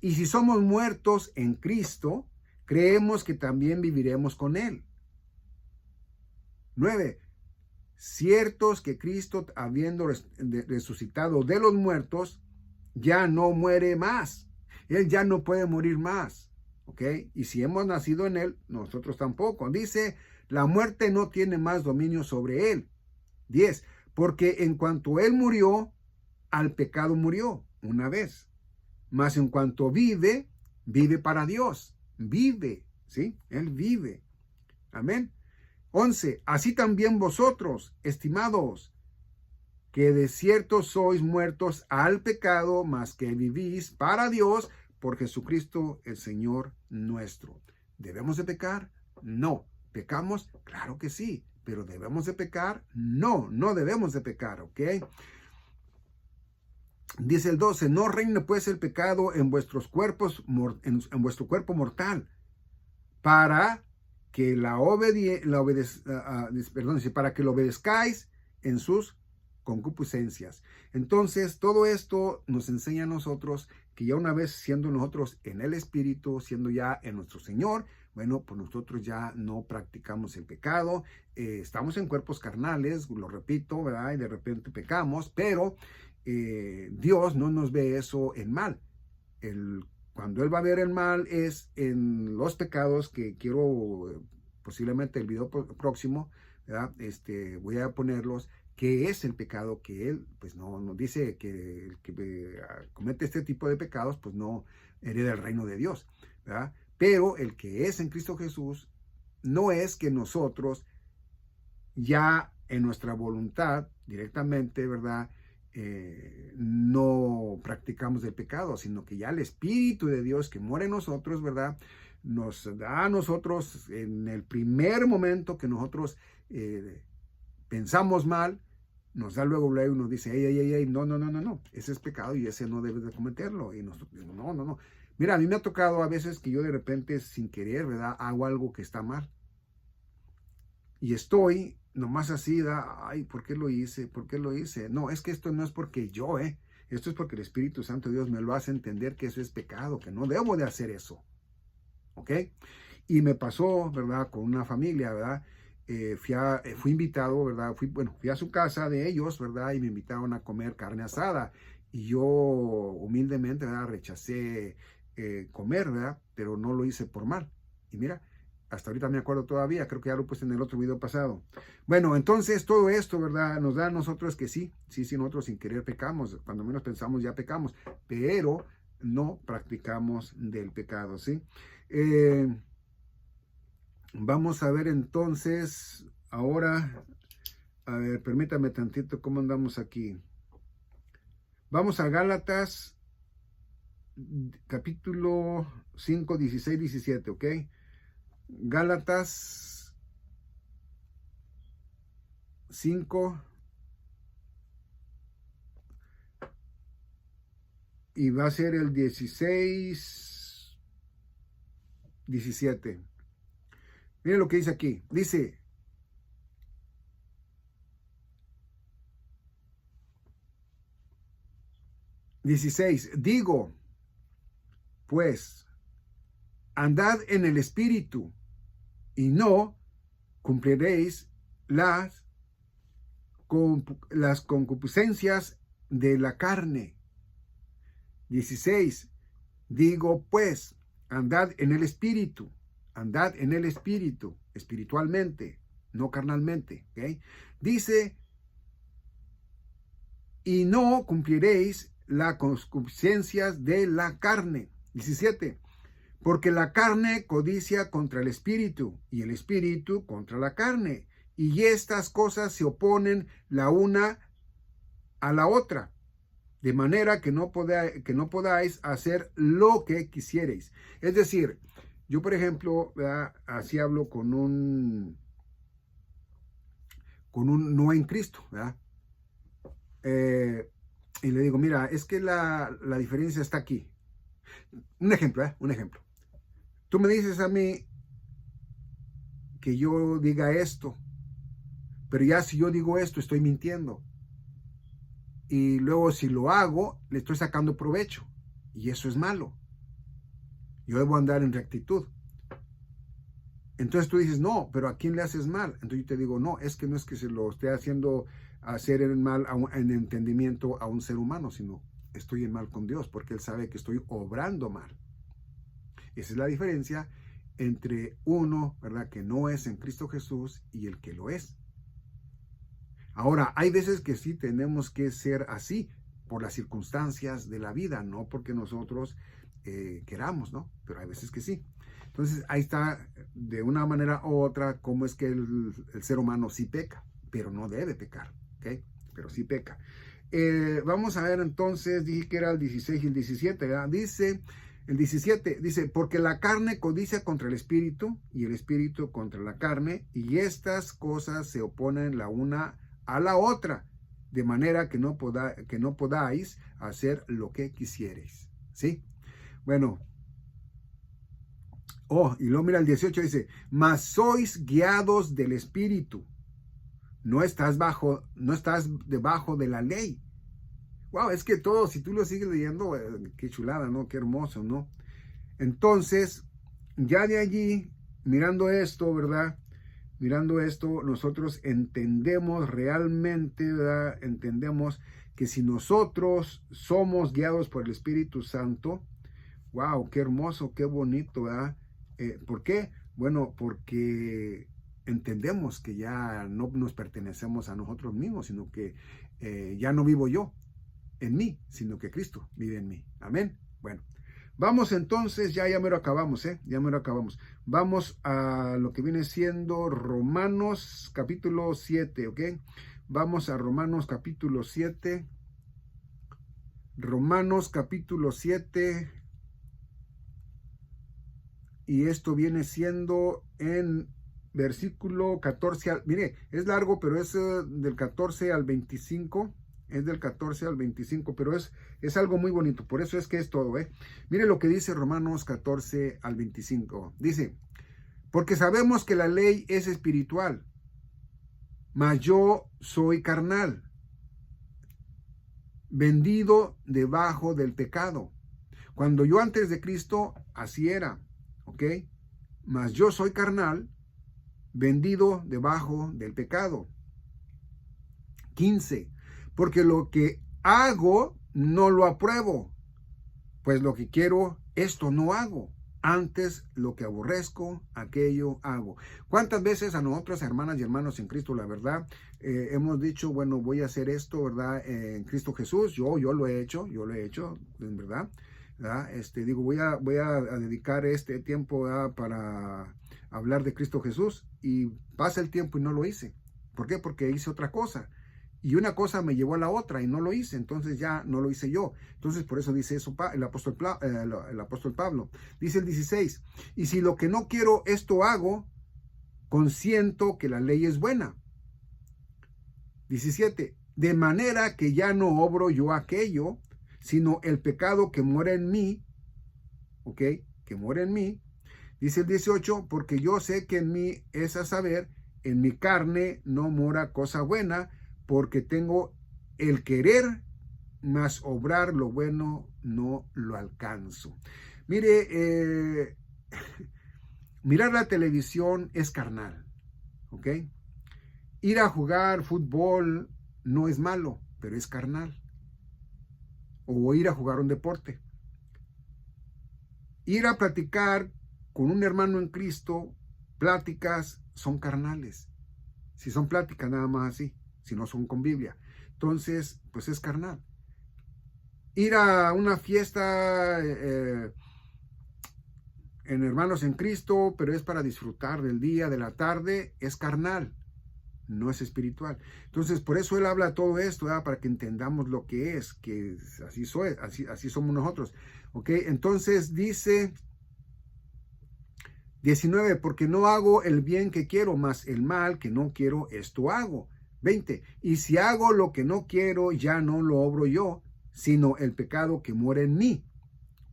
S1: Y si somos muertos en Cristo, creemos que también viviremos con Él. 9. Ciertos que Cristo, habiendo resucitado de los muertos, ya no muere más. Él ya no puede morir más. ¿Ok? Y si hemos nacido en Él, nosotros tampoco. Dice, la muerte no tiene más dominio sobre Él. 10. Porque en cuanto Él murió, al pecado murió una vez. Mas en cuanto vive, vive para Dios. Vive, ¿sí? Él vive. Amén. 11. Así también vosotros, estimados, que de cierto sois muertos al pecado, mas que vivís para Dios por Jesucristo el Señor nuestro. ¿Debemos de pecar? No. ¿Pecamos? Claro que sí. ¿Pero debemos de pecar? No, no debemos de pecar, ¿ok? Dice el 12, no reine pues el pecado en vuestros cuerpos, en vuestro cuerpo mortal, para que para que lo obedezcáis en sus concupiscencias. Entonces, todo esto nos enseña a nosotros que ya una vez siendo nosotros en el Espíritu, siendo ya en nuestro Señor, bueno, pues nosotros ya no practicamos el pecado, estamos en cuerpos carnales, lo repito, ¿verdad? Y de repente pecamos, pero Dios no nos ve eso en mal. Cuando Él va a ver el mal es en los pecados que quiero, posiblemente el video próximo, ¿verdad? Voy a ponerlos, que es el pecado que Él, pues no nos dice que el que comete este tipo de pecados, pues no hereda el reino de Dios, ¿verdad? Pero el que es en Cristo Jesús, no es que nosotros ya en nuestra voluntad directamente, ¿verdad?, no practicamos el pecado, sino que ya el Espíritu de Dios que mora en nosotros, ¿verdad? Nos da a nosotros en el primer momento que nosotros pensamos mal, nos da luego y nos dice, no, ese es pecado y ese no debes de cometerlo. Y nosotros, no. Mira, a mí me ha tocado a veces que yo de repente sin querer, ¿verdad? Hago algo que está mal. Y estoy nomás así, ay, ¿por qué lo hice? ¿Por qué lo hice? No, es que esto no es porque yo, esto es porque el Espíritu Santo de Dios me lo hace entender que eso es pecado, que no debo de hacer eso. ¿Ok? Y me pasó, ¿verdad? Con una familia, ¿verdad? Fui invitado, ¿verdad? Fui a su casa de ellos, ¿verdad? Y me invitaron a comer carne asada. Y yo humildemente, ¿verdad? Rechacé comer, ¿verdad? Pero no lo hice por mal. Y mira, hasta ahorita me acuerdo todavía, creo que ya lo puse en el otro video pasado. Bueno, entonces todo esto, ¿verdad? Nos da a nosotros que sí, nosotros sin querer pecamos, cuando menos pensamos ya pecamos, pero no practicamos del pecado, ¿sí? Vamos a ver entonces, ahora, a ver, permítame tantito, ¿cómo andamos aquí? Vamos a Gálatas, capítulo 5, 16, 17, ¿ok? Gálatas 5 y va a ser el 16, 17. Miren lo que dice aquí. Dice, digo, pues, andad en el Espíritu y no cumpliréis las concupiscencias de la carne. 16. Digo, pues, andad en el Espíritu, espiritualmente, no carnalmente. ¿Okay? Dice, y no cumpliréis las concupiscencias de la carne. 17. Porque la carne codicia contra el espíritu y el espíritu contra la carne. Y estas cosas se oponen la una a la otra, de manera que no podáis hacer lo que quisierais. Es decir, yo por ejemplo, ¿verdad? Así hablo con un no en Cristo, ¿verdad? Y le digo, mira, es que la diferencia está aquí. Un ejemplo. Tú me dices a mí que yo diga esto, pero ya si yo digo esto estoy mintiendo. Y luego si lo hago, le estoy sacando provecho. Y eso es malo. Yo debo andar en rectitud. Entonces tú dices, no, pero ¿a quién le haces mal? Entonces yo te digo, no, es que no es que se lo esté haciendo hacer el mal en entendimiento a un ser humano, sino estoy en mal con Dios, porque Él sabe que estoy obrando mal. Esa es la diferencia entre uno, ¿verdad?, que no es en Cristo Jesús y el que lo es. Ahora, hay veces que sí tenemos que ser así por las circunstancias de la vida, no porque nosotros queramos, ¿no? Pero hay veces que sí. Entonces, ahí está de una manera u otra cómo es que el ser humano sí peca, pero no debe pecar, ¿ok? Pero sí peca. Vamos a ver entonces, dije que era el 16 y el 17, ¿verdad? Dice, el 17, dice, porque la carne codicia contra el espíritu y el espíritu contra la carne, y estas cosas se oponen la una a la otra, de manera que no podáis hacer lo que quisierais, ¿sí? Bueno, y luego mira el 18 dice, mas sois guiados del Espíritu, no estás debajo de la ley. Wow, es que todo, si tú lo sigues leyendo, qué chulada, ¿no? Qué hermoso, ¿no? Entonces, ya de allí, mirando esto, ¿verdad? Mirando esto, nosotros entendemos realmente, ¿verdad? Entendemos que si nosotros somos guiados por el Espíritu Santo, wow, qué hermoso, qué bonito, ¿verdad? ¿Por qué? Bueno, porque entendemos que ya no nos pertenecemos a nosotros mismos, sino que ya no vivo yo en mí, sino que Cristo vive en mí. Amén. Bueno, vamos entonces, ya me lo acabamos, ya me lo acabamos. Vamos a lo que viene siendo Romanos capítulo 7, ¿ok? Vamos a Romanos capítulo 7. Romanos capítulo 7, y esto viene siendo en versículo 14, mire, es largo, pero es del 14 al 25, es del 14 al 25, pero es algo muy bonito, por eso es que es todo, Mire lo que dice Romanos 14 al 25, dice, porque sabemos que la ley es espiritual, mas yo soy carnal, vendido debajo del pecado. Cuando yo antes de Cristo, así era, ¿ok? Mas yo soy carnal, vendido debajo del pecado. 15. Porque lo que hago no lo apruebo, pues lo que quiero, esto no hago. Antes lo que aborrezco, aquello hago. ¿Cuántas veces a nosotros, hermanas y hermanos en Cristo, la verdad, hemos dicho, bueno, voy a hacer esto, ¿verdad? En Cristo Jesús, yo lo he hecho, en verdad. ¿Verdad? Digo, voy a dedicar este tiempo, ¿verdad?, para hablar de Cristo Jesús, y pasa el tiempo y no lo hice. ¿Por qué? Porque hice otra cosa. Y una cosa me llevó a la otra y no lo hice, entonces ya no lo hice yo. Entonces por eso dice eso el apóstol Pablo. Dice el 16, y si lo que no quiero esto hago, consiento que la ley es buena. 17, de manera que ya no obro yo aquello, sino el pecado que mora en mí, ¿ok? Que mora en mí. Dice el 18, porque yo sé que en mí es a saber, en mi carne no mora cosa buena, porque tengo el querer, mas obrar lo bueno no lo alcanzo. Mire, mirar la televisión es carnal, ¿ok? Ir a jugar fútbol no es malo, pero es carnal. O ir a jugar un deporte. Ir a platicar con un hermano en Cristo, pláticas son carnales. Si son pláticas nada más así, si no son con Biblia. Entonces, pues es carnal. Ir a una fiesta en hermanos en Cristo, pero es para disfrutar del día, de la tarde, es carnal, no es espiritual. Entonces, por eso él habla todo esto, ¿verdad?, para que entendamos lo que es, que así somos nosotros. ¿Ok? Entonces dice 19, porque no hago el bien que quiero, mas el mal que no quiero, esto hago. 20, y si hago lo que no quiero, ya no lo obro yo, sino el pecado que mora en mí.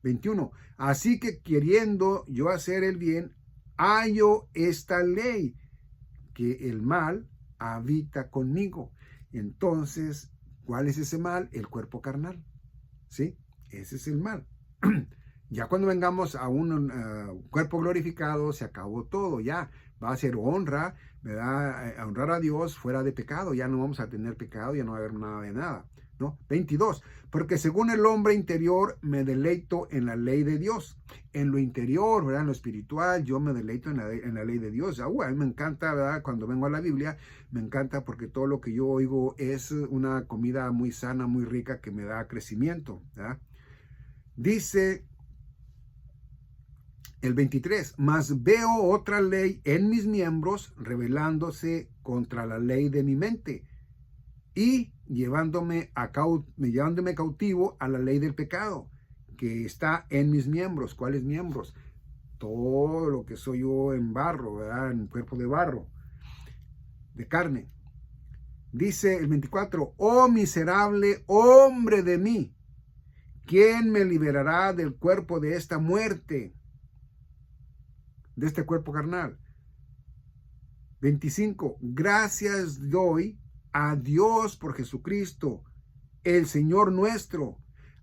S1: 21, así que queriendo yo hacer el bien, hallo esta ley, que el mal habita conmigo. Entonces, ¿cuál es ese mal? El cuerpo carnal. ¿Sí? Ese es el mal. Ya cuando vengamos a un cuerpo glorificado, se acabó todo, ya va a ser honra, ¿verdad? A honrar a Dios fuera de pecado, ya no vamos a tener pecado, ya no va a haber nada de nada, ¿no? 22, porque según el hombre interior me deleito en la ley de Dios, en lo interior, ¿verdad? En lo espiritual, yo me deleito en la ley de Dios. A mí me encanta, ¿verdad? Cuando vengo a la Biblia, me encanta porque todo lo que yo oigo es una comida muy sana, muy rica, que me da crecimiento, ¿verdad? Dice el 23, mas veo otra ley en mis miembros rebelándose contra la ley de mi mente y llevándome cautivo a la ley del pecado que está en mis miembros. ¿Cuáles miembros? Todo lo que soy yo en barro, ¿verdad? En cuerpo de barro, de carne. Dice el 24, oh miserable hombre de mí, ¿quién me liberará del cuerpo de esta muerte? De este cuerpo carnal. 25, gracias doy a Dios por Jesucristo, el Señor nuestro.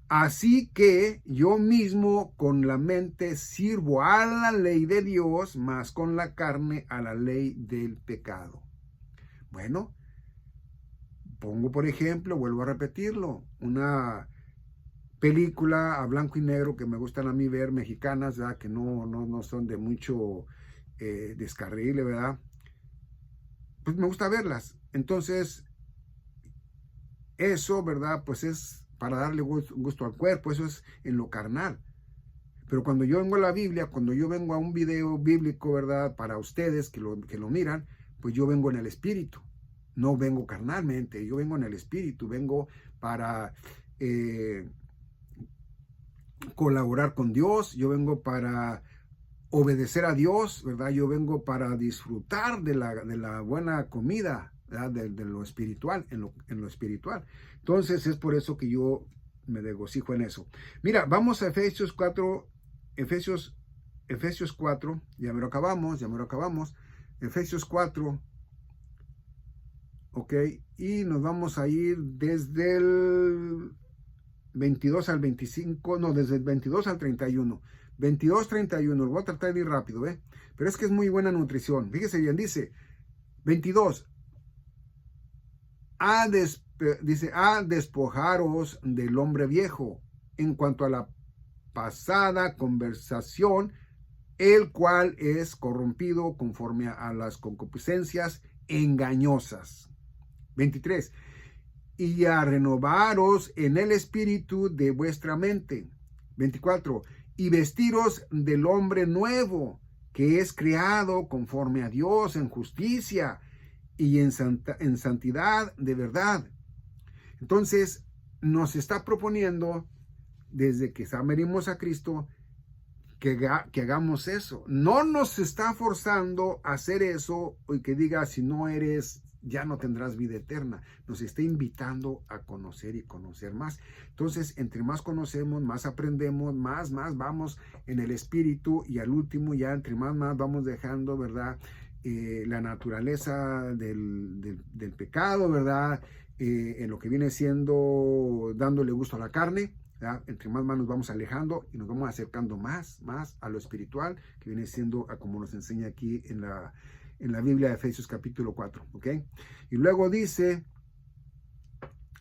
S1: Así que yo mismo con la mente sirvo a la ley de Dios, mas con la carne a la ley del pecado. Bueno, pongo por ejemplo, vuelvo a repetirlo, una película a blanco y negro que me gustan a mí ver, mexicanas, ¿verdad?, que no son de mucho descarrile, ¿verdad? Pues me gusta verlas. Entonces, eso, ¿verdad?, pues es para darle gusto al cuerpo, eso es en lo carnal. Pero cuando yo vengo a la Biblia, cuando yo vengo a un video bíblico, ¿verdad?, para ustedes que lo miran, pues yo vengo en el espíritu. No vengo carnalmente, yo vengo en el espíritu, vengo para colaborar con Dios, yo vengo para obedecer a Dios, ¿verdad? Yo vengo para disfrutar de la buena comida, ¿verdad? De lo espiritual, en lo espiritual. Entonces es por eso que yo me regocijo en eso. Mira, vamos a Efesios 4, Efesios 4, ya me lo acabamos, Efesios 4, ok, y nos vamos a ir desde el 22 al 25, no, desde el 22 al 31. 22, 31, lo voy a tratar de ir rápido, pero es que es muy buena nutrición. Fíjese bien, dice 22, dice, a despojaros del hombre viejo en cuanto a la pasada conversación, el cual es corrompido conforme a las concupiscencias engañosas. 23, y a renovaros en el espíritu de vuestra mente. 24, y vestiros del hombre nuevo, que es creado conforme a Dios en justicia y en santidad de verdad. Entonces, nos está proponiendo, desde que venimos a Cristo, que hagamos eso. No nos está forzando a hacer eso, y que diga, si no eres, ya no tendrás vida eterna. Nos está invitando a conocer y conocer más. Entonces, entre más conocemos, más aprendemos, más vamos en el espíritu, y al último, ya entre más vamos dejando, ¿verdad? La naturaleza del pecado, ¿verdad? En lo que viene siendo dándole gusto a la carne, ¿verdad? Entre más nos vamos alejando y nos vamos acercando más a lo espiritual, que viene siendo como nos enseña aquí en la Biblia de Efesios capítulo 4, ¿ok? Y luego dice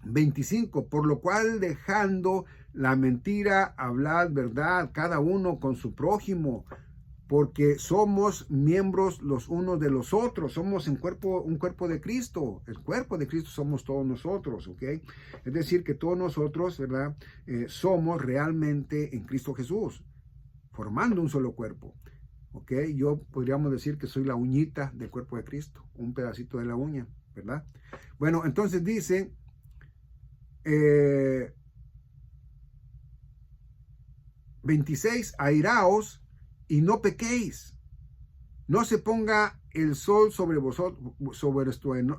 S1: 25, por lo cual dejando la mentira, hablad verdad cada uno con su prójimo, porque somos miembros los unos de los otros, somos un cuerpo de Cristo, el cuerpo de Cristo somos todos nosotros, ¿ok? Es decir, que todos nosotros, ¿verdad? Somos realmente en Cristo Jesús, formando un solo cuerpo, ¿ok? Yo podríamos decir que soy la uñita del cuerpo de Cristo, un pedacito de la uña, ¿verdad? Bueno, entonces dice, 26, airaos y no pequéis, no se ponga el sol sobre vosotros, sobre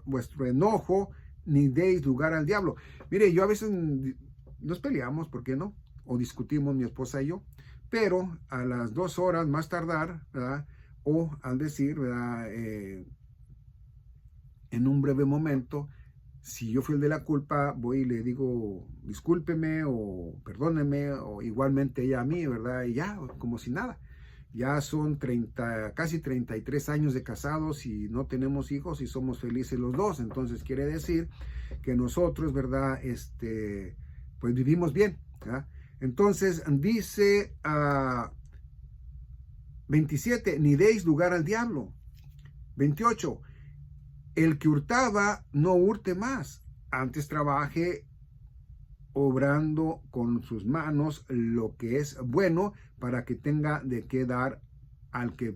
S1: vuestro enojo, ni deis lugar al diablo. Mire, yo a veces nos peleamos, ¿por qué no? O discutimos mi esposa y yo, pero a las 2 horas más tardar, ¿verdad? O al decir, ¿verdad? En un breve momento, si yo fui el de la culpa, voy y le digo, discúlpeme o perdóneme, o igualmente ella a mí, ¿verdad? Y ya, como si nada. Ya son casi 33 años de casados y no tenemos hijos y somos felices los dos. Entonces quiere decir que nosotros, ¿verdad? Pues vivimos bien, ¿verdad? Entonces dice 27, ni deis lugar al diablo. 28, el que hurtaba, no hurte más, antes trabaje obrando con sus manos lo que es bueno, para que tenga de qué dar al que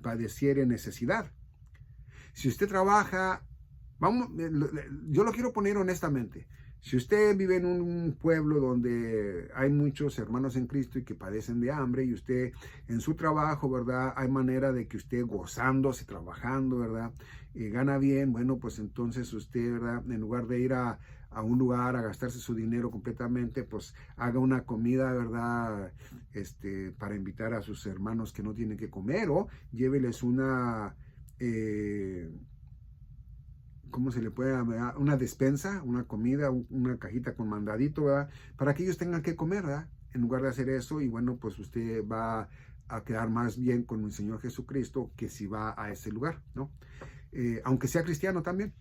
S1: padeciere necesidad. Si usted trabaja, yo lo quiero poner honestamente, si usted vive en un pueblo donde hay muchos hermanos en Cristo y que padecen de hambre, y usted en su trabajo, ¿verdad? Hay manera de que usted gozándose, trabajando, ¿verdad? Gana bien, bueno, pues entonces usted, ¿verdad? En lugar de ir a un lugar a gastarse su dinero completamente, pues haga una comida, ¿verdad? Para invitar a sus hermanos que no tienen que comer, o lléveles una... ¿cómo se le puede llamar? Una despensa, una comida, una cajita con mandadito, ¿verdad? Para que ellos tengan que comer, ¿verdad? En lugar de hacer eso, y bueno, pues usted va a quedar más bien con el Señor Jesucristo que si va a ese lugar, ¿no? Aunque sea cristiano también.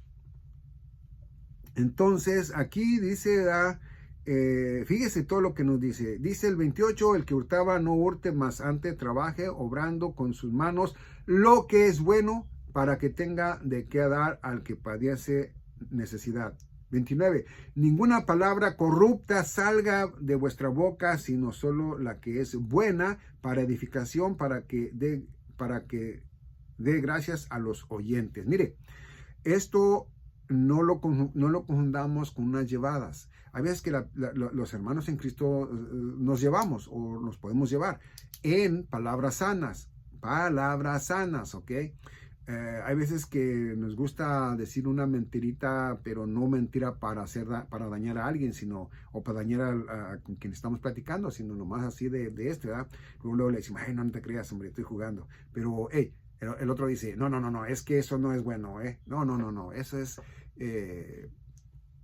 S1: Entonces, aquí dice, ¿verdad? Fíjese todo lo que nos dice. Dice el 28, el que hurtaba no hurte, mas antes trabaje, obrando con sus manos lo que es bueno, para que tenga de qué dar al que padece necesidad. 29. Ninguna palabra corrupta salga de vuestra boca, sino solo la que es buena para edificación, para que dé gracias a los oyentes. Mire, esto no lo confundamos con unas llevadas. Hay veces que los hermanos en Cristo nos llevamos o nos podemos llevar en palabras sanas, ¿ok? Hay veces que nos gusta decir una mentirita, pero no mentira para dañar a alguien, sino, o para dañar con quien estamos platicando, sino nomás así de ¿verdad? Luego le decimos, ay, no te creas, hombre, estoy jugando. Pero, hey, el otro dice, no, es que eso no es bueno, no, eso es,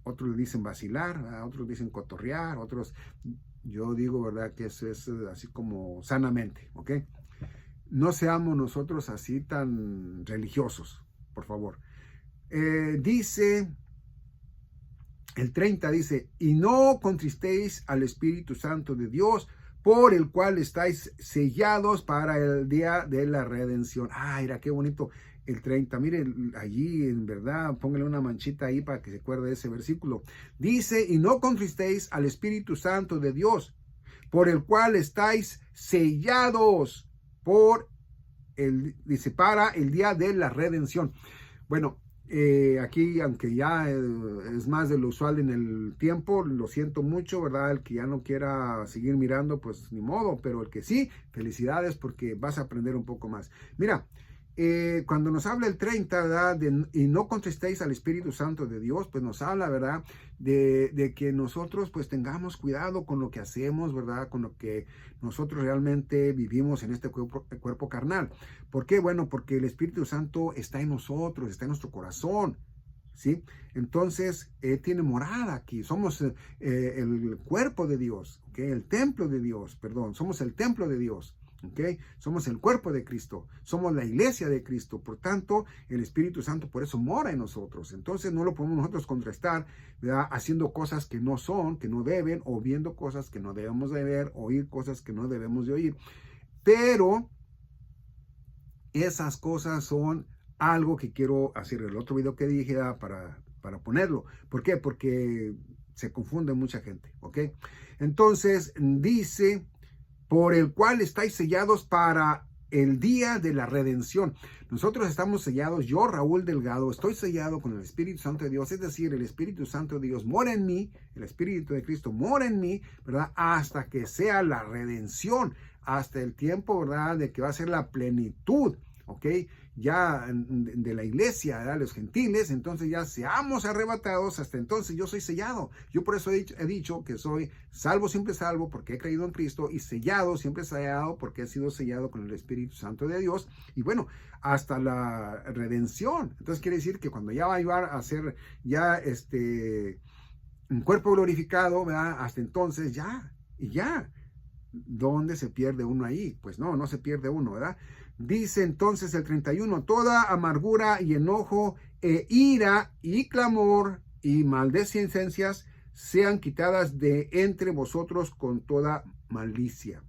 S1: otros le dicen vacilar, ¿verdad? Otros dicen cotorrear, otros, yo digo, ¿verdad? Que eso es así como sanamente, ¿ok? No seamos nosotros así tan religiosos, por favor. Dice, el 30 dice, y no contristéis al Espíritu Santo de Dios, por el cual estáis sellados para el día de la redención. Ah, mira, qué bonito el 30. Miren, allí, en verdad, póngale una manchita ahí para que se acuerde de ese versículo. Dice, y no contristéis al Espíritu Santo de Dios, por el cual estáis sellados dice, para el día de la redención. Bueno, aquí, aunque ya es más de lo usual en el tiempo, lo siento mucho, ¿verdad? El que ya no quiera seguir mirando, pues ni modo, pero el que sí, felicidades porque vas a aprender un poco más. Mira, cuando nos habla el 30, ¿verdad? Y no contristéis al Espíritu Santo de Dios, pues nos habla, ¿verdad? De que nosotros pues tengamos cuidado con lo que hacemos, ¿verdad? Con lo que nosotros realmente vivimos en este cuerpo carnal. ¿Por qué? Bueno, porque el Espíritu Santo está en nosotros, está en nuestro corazón, ¿sí? Entonces, tiene morada aquí. Somos el cuerpo de Dios, ¿ok? El templo de Dios, perdón, somos el templo de Dios. ¿Okay? Somos el cuerpo de Cristo, somos la iglesia de Cristo, por tanto el Espíritu Santo por eso mora en nosotros. Entonces no lo podemos nosotros contrastar, ¿verdad? Haciendo cosas que no son, que no deben, o viendo cosas que no debemos de ver, oír cosas que no debemos de oír, pero esas cosas son algo que quiero hacer el otro video que dije para ponerlo. ¿Por qué? Porque se confunde mucha gente, ¿ok? Entonces dice, por el cual estáis sellados para el día de la redención. Nosotros estamos sellados, yo, Raúl Delgado, estoy sellado con el Espíritu Santo de Dios, es decir, el Espíritu Santo de Dios mora en mí, el Espíritu de Cristo mora en mí, ¿verdad? Hasta que sea la redención, hasta el tiempo, ¿verdad? De que va a ser la plenitud, ¿ok? Ya de la iglesia, ¿verdad? Los gentiles, entonces ya seamos arrebatados, hasta entonces yo soy sellado. Yo por eso he dicho que soy salvo, siempre salvo, porque he creído en Cristo, y sellado, siempre sellado, porque he sido sellado con el Espíritu Santo de Dios, y bueno, hasta la redención. Entonces quiere decir que cuando ya va a llevar a ser ya un cuerpo glorificado, ¿verdad? Hasta entonces ya, y ya. ¿Dónde se pierde uno ahí? Pues no se pierde uno, ¿verdad? Dice entonces el 31, toda amargura y enojo, ira y clamor y maldicencias sean quitadas de entre vosotros con toda malicia.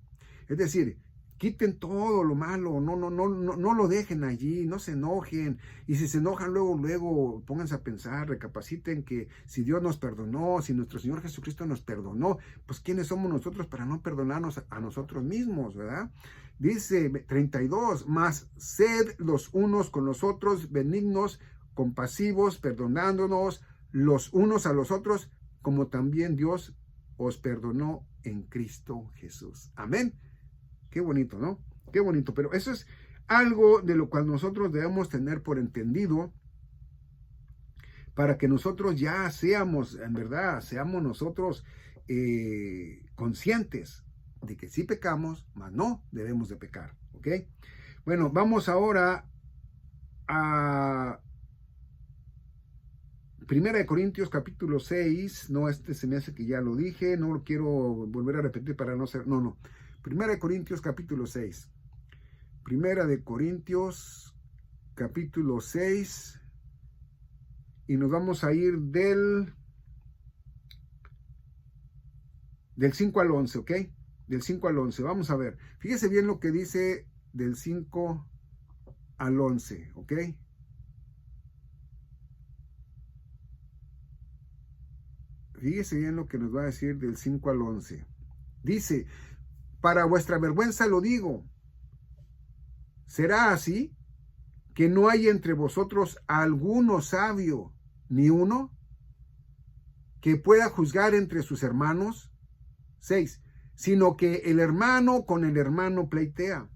S1: Es decir, quiten todo lo malo, no lo dejen allí, no se enojen. Y si se enojan, luego pónganse a pensar, recapaciten que si Dios nos perdonó, si nuestro Señor Jesucristo nos perdonó, pues ¿quiénes somos nosotros para no perdonarnos a nosotros mismos, verdad? Dice 32, mas sed los unos con los otros benignos, compasivos, perdonándonos los unos a los otros, como también Dios os perdonó en Cristo Jesús. Amén. Qué bonito, ¿no? Qué bonito, pero eso es algo de lo cual nosotros debemos tener por entendido para que nosotros ya seamos, en verdad, seamos nosotros conscientes de que sí pecamos, mas no debemos de pecar, ¿ok? Bueno, vamos ahora a 1 Corintios capítulo 6, no, se me hace que ya lo dije, no lo quiero volver a repetir para no ser, no. 1 Corintios capítulo 6. 1 Corintios capítulo 6. Y nos vamos a ir del 5 al 11, ¿ok? Del 5 al 11. Vamos a ver. Fíjese bien lo que dice del 5 al 11, ¿ok? Fíjese bien lo que nos va a decir del 5 al 11. Dice, para vuestra vergüenza lo digo, será así que no hay entre vosotros alguno sabio, ni uno que pueda juzgar entre sus hermanos. 6. Sino que el hermano con el hermano pleitea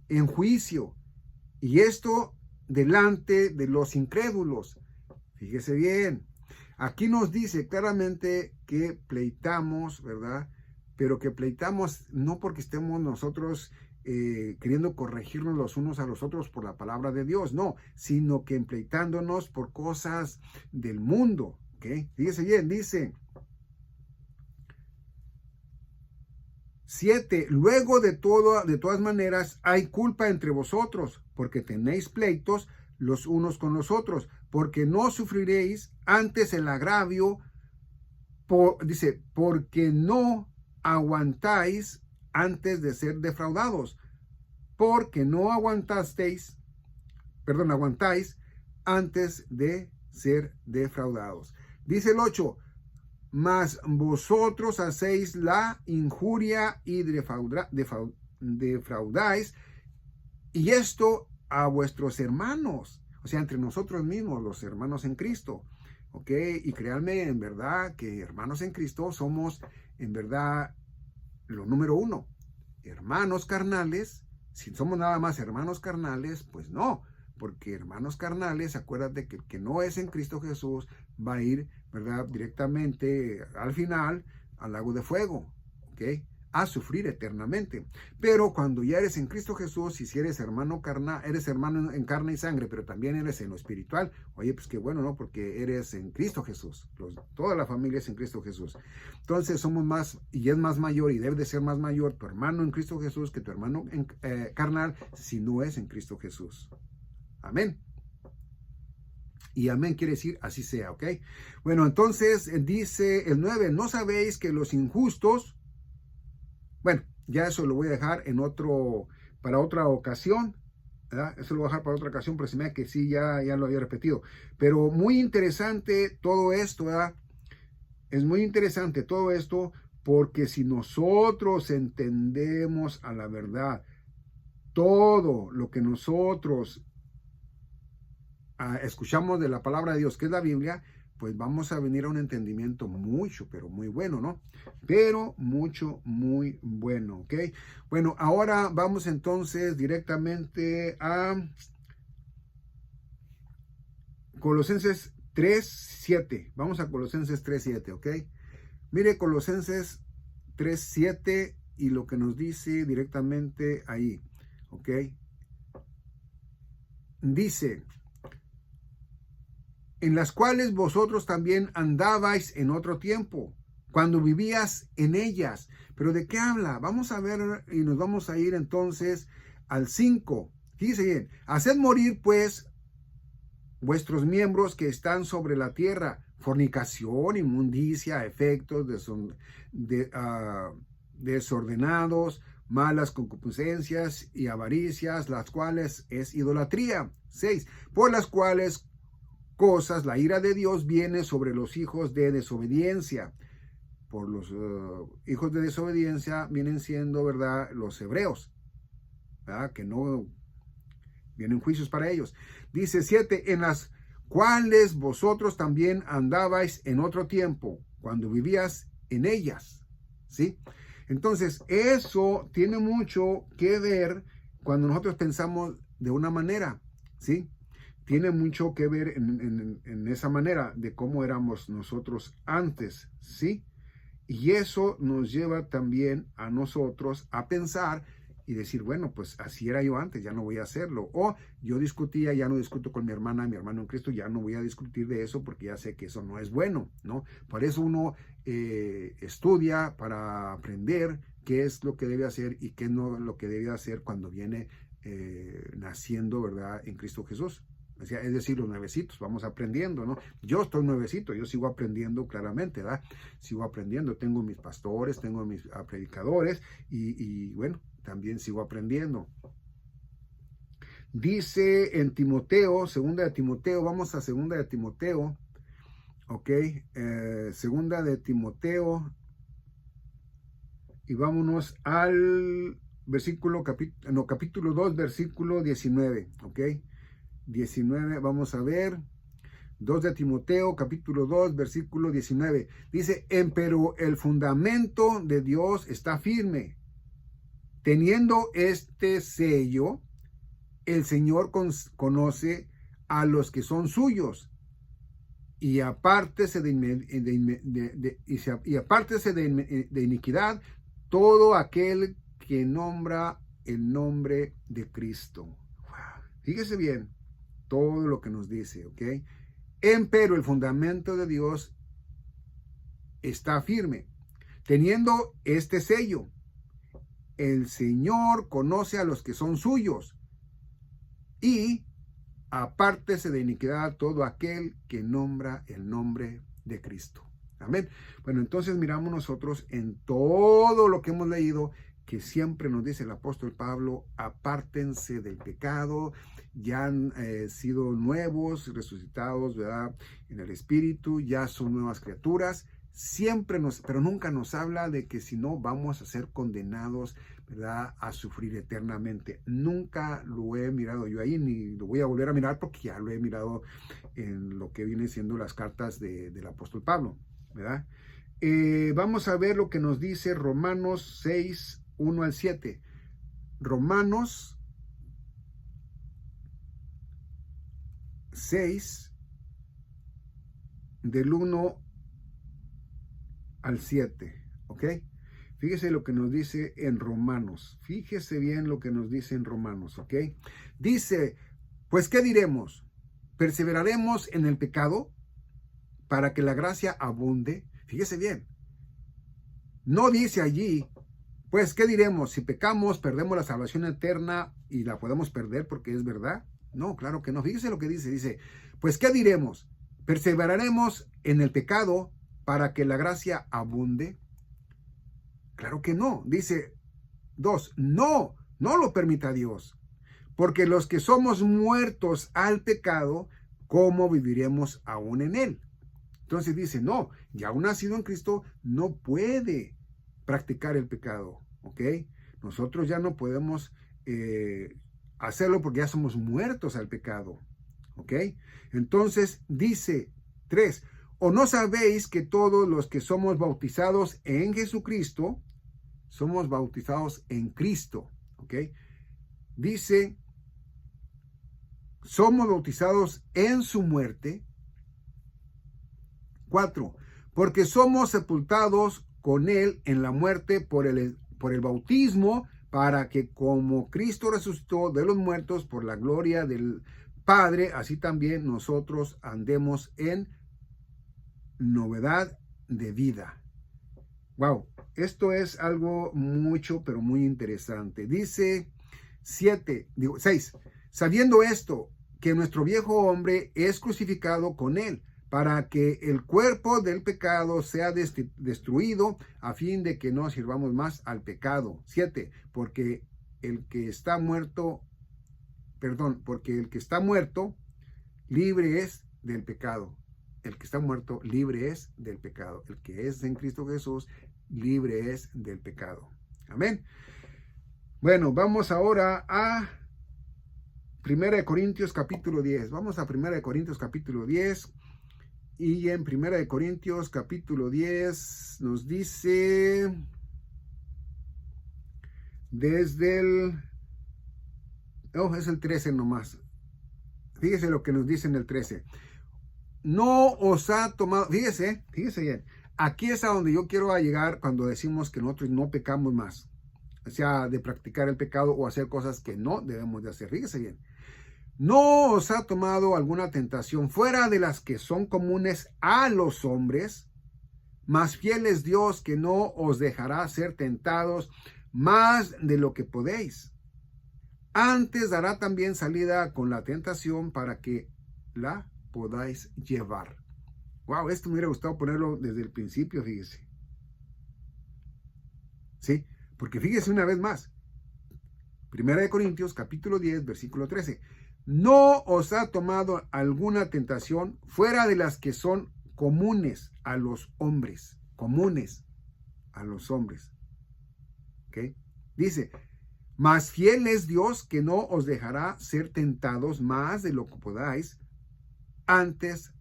S1: en juicio, y esto delante de los incrédulos. Fíjese bien, aquí nos dice claramente que pleitamos, ¿verdad? Pero que pleitamos no porque estemos nosotros queriendo corregirnos los unos a los otros por la palabra de Dios, no, sino que empleitándonos por cosas del mundo, ¿ok? Fíjese bien, dice 7. Luego de todas maneras hay culpa entre vosotros, porque tenéis pleitos los unos con los otros, porque no sufriréis antes el agravio, dice, porque no aguantáis antes de ser defraudados, porque no aguantáis antes de ser defraudados. Dice el 8. Mas vosotros hacéis la injuria y defraudáis, y esto a vuestros hermanos, o sea, entre nosotros mismos, los hermanos en Cristo, ¿ok? Y créanme, en verdad, que hermanos en Cristo somos, en verdad, lo número uno. Hermanos carnales, si somos nada más hermanos carnales, pues no, porque hermanos carnales, acuérdate que el que no es en Cristo Jesús va a ir, ¿verdad?, directamente al final al lago de fuego, ¿ok? A sufrir eternamente. Pero cuando ya eres en Cristo Jesús, y si eres hermano carnal, eres hermano en carne y sangre, pero también eres en lo espiritual, oye, pues qué bueno, ¿no? Porque eres en Cristo Jesús. Toda la familia es en Cristo Jesús. Entonces somos más, y es más mayor, y debe de ser más mayor tu hermano en Cristo Jesús que tu hermano carnal, si no es en Cristo Jesús. Amén. Y amén quiere decir así sea, ¿ok? Bueno, entonces dice el 9, ¿no sabéis que los injustos? Bueno, ya eso lo voy a dejar para otra ocasión, ¿verdad? Eso lo voy a dejar para otra ocasión, pero se me da que sí, ya lo había repetido. Pero muy interesante todo esto, ¿verdad? Es muy interesante todo esto, porque si nosotros entendemos a la verdad todo lo que nosotros escuchamos de la palabra de Dios, que es la Biblia, pues vamos a venir a un entendimiento mucho, pero muy bueno, ¿no? Pero mucho, muy bueno, ¿ok? Bueno, ahora vamos entonces directamente a Colosenses 3:7. Vamos a Colosenses 3:7, ¿ok? Mire Colosenses 3:7 y lo que nos dice directamente ahí, ¿ok? Dice: en las cuales vosotros también andabais en otro tiempo, cuando vivías en ellas. ¿Pero de qué habla? Vamos a ver y nos vamos a ir entonces al 5. Dice bien: haced morir pues vuestros miembros que están sobre la tierra, fornicación, inmundicia, efectos desordenados, malas concupiscencias y avaricias, las cuales es idolatría. 6. Por las cuales cosas la ira de Dios viene sobre los hijos de desobediencia. Por los hijos de desobediencia vienen siendo, ¿verdad?, los hebreos, ¿verdad?, que no vienen juicios para ellos. Dice 7, en las cuales vosotros también andabais en otro tiempo, cuando vivías en ellas, ¿sí? Entonces, eso tiene mucho que ver cuando nosotros pensamos de una manera, ¿sí? Tiene mucho que ver en esa manera de cómo éramos nosotros antes, ¿sí? Y eso nos lleva también a nosotros a pensar y decir, bueno, pues así era yo antes, ya no voy a hacerlo. O yo discutía, ya no discuto con mi hermano en Cristo, ya no voy a discutir de eso porque ya sé que eso no es bueno, ¿no? Por eso uno estudia para aprender qué es lo que debe hacer y qué no lo que debe hacer cuando viene naciendo, ¿verdad?, en Cristo Jesús. Es decir, los nuevecitos, vamos aprendiendo, ¿no? Yo estoy nuevecito, yo sigo aprendiendo claramente, ¿verdad? Sigo aprendiendo, tengo mis pastores, tengo mis predicadores y bueno, también sigo aprendiendo. Dice en Timoteo, segunda de Timoteo, vamos a segunda de Timoteo, ¿ok? Segunda de Timoteo y vámonos al capítulo 2, versículo 19, ¿ok? 19, vamos a ver, 2 de Timoteo, capítulo 2, versículo 19. Dice, pero el fundamento de Dios está firme. Teniendo este sello, el Señor conoce a los que son suyos. Y apártese de iniquidad todo aquel que nombra el nombre de Cristo. Wow. Fíjese bien todo lo que nos dice, ¿ok? Empero el fundamento de Dios está firme, teniendo este sello. El Señor conoce a los que son suyos, y apártese de iniquidad todo aquel que nombra el nombre de Cristo. Amén. Bueno, entonces miramos nosotros en todo lo que hemos leído que siempre nos dice el apóstol Pablo, apártense del pecado, ya han sido nuevos, resucitados, ¿verdad? En el Espíritu, ya son nuevas criaturas. Siempre pero nunca nos habla de que si no vamos a ser condenados, ¿verdad?, a sufrir eternamente. Nunca lo he mirado yo ahí, ni lo voy a volver a mirar porque ya lo he mirado en lo que viene siendo las cartas del apóstol Pablo, ¿verdad? Vamos a ver lo que nos dice Romanos 6, 1 al 7. Romanos 6, del 1 al 7, ¿ok? Fíjese lo que nos dice en Romanos. Fíjese bien lo que nos dice en Romanos, ¿ok? Dice, pues, ¿qué diremos? ¿Perseveraremos en el pecado para que la gracia abunde? Fíjese bien. No dice allí, pues, ¿qué diremos? Si pecamos, perdemos la salvación eterna y la podemos perder porque es verdad. No, claro que no. Fíjese lo que dice. Dice, pues, ¿qué diremos? ¿Perseveraremos en el pecado para que la gracia abunde? Claro que no. Dice 2, no lo permita Dios, porque los que somos muertos al pecado, ¿cómo viviremos aún en él? Entonces dice, no, ya un nacido en Cristo no puede practicar el pecado, ¿ok? Nosotros ya no podemos hacerlo porque ya somos muertos al pecado, ¿ok? Entonces dice 3, ¿o no sabéis que todos los que somos bautizados en Jesucristo, somos bautizados en Cristo, ¿ok? Dice, somos bautizados en su muerte. 4, porque somos sepultados con él en la muerte por el bautismo, para que como Cristo resucitó de los muertos por la gloria del Padre, así también nosotros andemos en novedad de vida. Wow, esto es algo mucho, pero muy interesante. Dice 6, sabiendo esto, que nuestro viejo hombre es crucificado con él, para que el cuerpo del pecado sea destruido, a fin de que no sirvamos más al pecado. 7, porque el que está muerto, libre es del pecado. El que está muerto, libre es del pecado. El que es en Cristo Jesús, libre es del pecado. Amén. Bueno, vamos ahora a 1 Corintios capítulo 10. Vamos a 1 Corintios capítulo 10. Y en 1 Corintios capítulo 10 nos dice desde el... es el 13 nomás. Fíjese lo que nos dice en el 13. No os ha tomado... Fíjese bien. Aquí es a donde yo quiero llegar cuando decimos que nosotros no pecamos más. O sea, de practicar el pecado o hacer cosas que no debemos de hacer. Fíjese bien. No os ha tomado alguna tentación fuera de las que son comunes a los hombres, mas fiel es Dios, que no os dejará ser tentados más de lo que podéis. Antes dará también salida con la tentación para que la podáis llevar. Wow, esto me hubiera gustado ponerlo desde el principio, fíjese. Sí, porque fíjese una vez más. 1 Corintios capítulo 10, versículo 13. No os ha tomado alguna tentación fuera de las que son comunes a los hombres. Comunes a los hombres. ¿Ok? Dice, mas fiel es Dios, que no os dejará ser tentados más de lo que podáis. Antes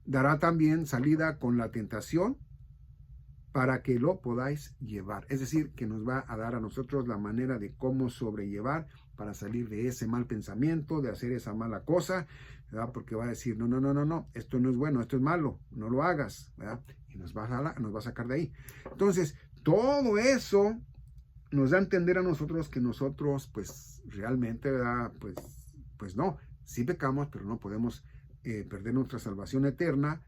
S1: dará también salida con la tentación para que lo podáis llevar. Es decir, que nos va a dar a nosotros la manera de cómo sobrellevar para salir de ese mal pensamiento, de hacer esa mala cosa, ¿verdad? Porque va a decir, no, esto no es bueno, esto es malo, no lo hagas, ¿verdad? Y nos va a sacar de ahí. Entonces, todo eso nos da a entender a nosotros que nosotros, pues, realmente, ¿verdad? Pues no, sí pecamos, pero no podemos perder nuestra salvación eterna,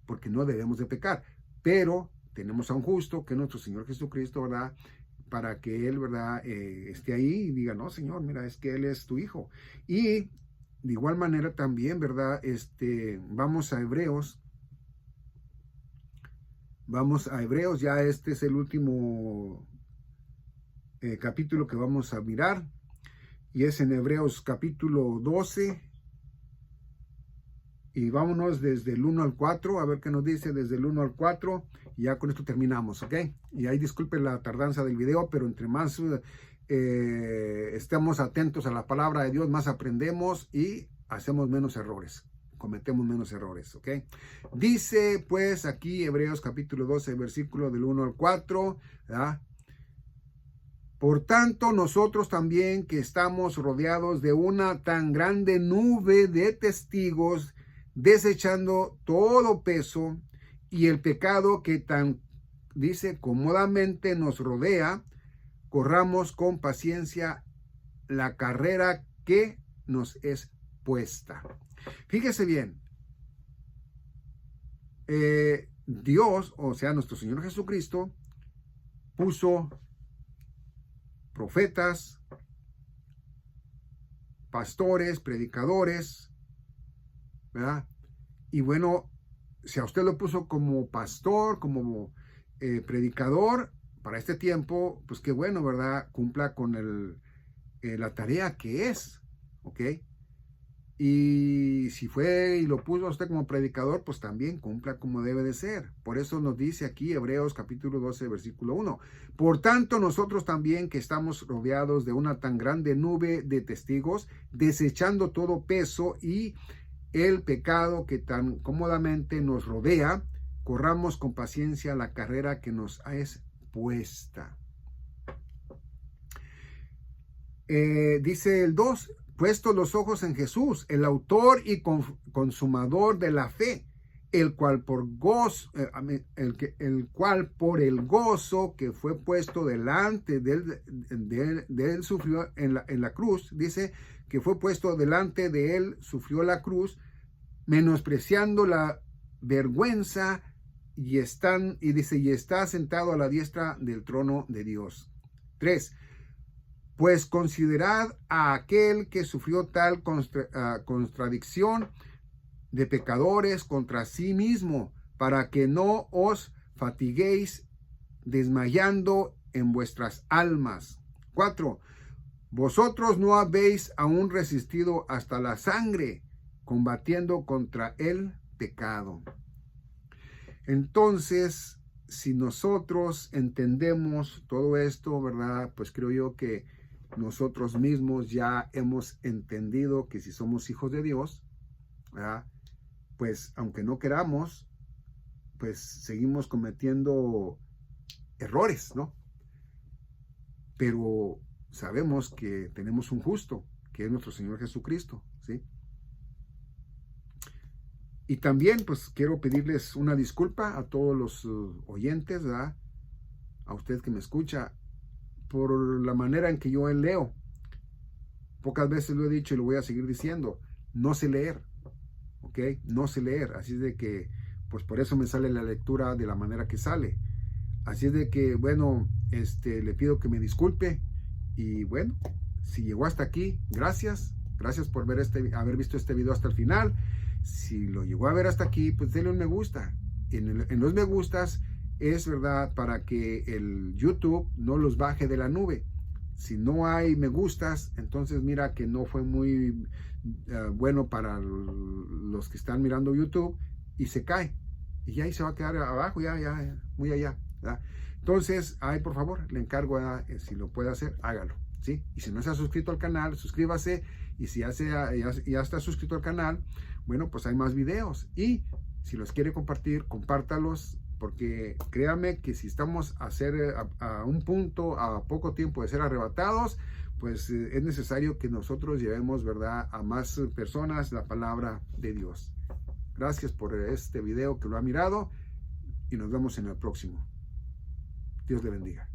S1: porque no debemos de pecar. Pero tenemos a un justo, que es nuestro Señor Jesucristo, ¿verdad? Para que Él, ¿verdad? Esté ahí y diga, no, Señor, mira, es que Él es tu Hijo. Y de igual manera también, ¿verdad? Vamos a Hebreos, ya este es el último capítulo que vamos a mirar, y es en Hebreos capítulo 12, y vámonos desde el 1 al 4, a ver qué nos dice desde el 1 al 4, y ya con esto terminamos, ¿ok? Y ahí disculpen la tardanza del video, pero entre más estemos atentos a la palabra de Dios, más aprendemos y hacemos menos errores, cometemos menos errores, ¿ok? Dice pues aquí Hebreos capítulo 12, versículo del 1 al 4, ¿verdad? Por tanto, nosotros también, que estamos rodeados de una tan grande nube de testigos, desechando todo peso y el pecado que tan, dice, cómodamente nos rodea, corramos con paciencia la carrera que nos es puesta. Fíjese bien, Dios, o sea, nuestro Señor Jesucristo, puso profetas, pastores, predicadores, ¿verdad? Y bueno, si a usted lo puso como pastor, como predicador para este tiempo, pues qué bueno, ¿verdad? Cumpla con la tarea que es, ¿ok? Y si fue y lo puso a usted como predicador, pues también cumpla como debe de ser. Por eso nos dice aquí Hebreos capítulo 12, versículo 1. Por tanto, nosotros también, que estamos rodeados de una tan grande nube de testigos, desechando todo peso y el pecado que tan cómodamente nos rodea, corramos con paciencia la carrera que nos es puesta. Dice el 2, puestos los ojos en Jesús, el autor y consumador de la fe, el cual por el gozo que fue puesto delante de él sufrió en la cruz, dice que fue puesto delante de él, sufrió la cruz, menospreciando la vergüenza, y está sentado a la diestra del trono de Dios. 3. Pues considerad a aquel que sufrió tal contradicción de pecadores contra sí mismo, para que no os fatiguéis desmayando en vuestras almas. 4. Vosotros no habéis aún resistido hasta la sangre, combatiendo contra el pecado. Entonces, si nosotros entendemos todo esto, ¿verdad? Pues creo yo que nosotros mismos ya hemos entendido que si somos hijos de Dios, ¿verdad? Pues aunque no queramos, pues seguimos cometiendo errores, ¿no? Pero sabemos que tenemos un justo, que es nuestro Señor Jesucristo, ¿sí? Y también, pues, quiero pedirles una disculpa a todos los oyentes, ¿verdad? A usted que me escucha, por la manera en que yo leo. Pocas veces lo he dicho y lo voy a seguir diciendo. No sé leer, ¿ok? No sé leer. Así es de que, pues, por eso me sale la lectura de la manera que sale. Así es de que, bueno, le pido que me disculpe. Y bueno, si llegó hasta aquí, gracias. Gracias por haber visto este video hasta el final. Si lo llegó a ver hasta aquí, pues denle un me gusta. En los me gustas es, ¿verdad?, para que el YouTube no los baje de la nube. Si no hay me gustas, entonces mira que no fue muy bueno para los que están mirando YouTube y se cae. Y ahí se va a quedar abajo, ya muy allá, ¿verdad? Entonces, por favor, le encargo, si lo puede hacer, hágalo, ¿sí? Y si no se ha suscrito al canal, suscríbase. Y si ya está suscrito al canal, bueno, pues hay más videos. Y Si los quiere compartir, compártalos, porque créame que si estamos a un punto, a poco tiempo de ser arrebatados, pues es necesario que nosotros llevemos, ¿verdad?, a más personas la palabra de Dios. Gracias por este video que lo ha mirado y nos vemos en el próximo. Dios le bendiga.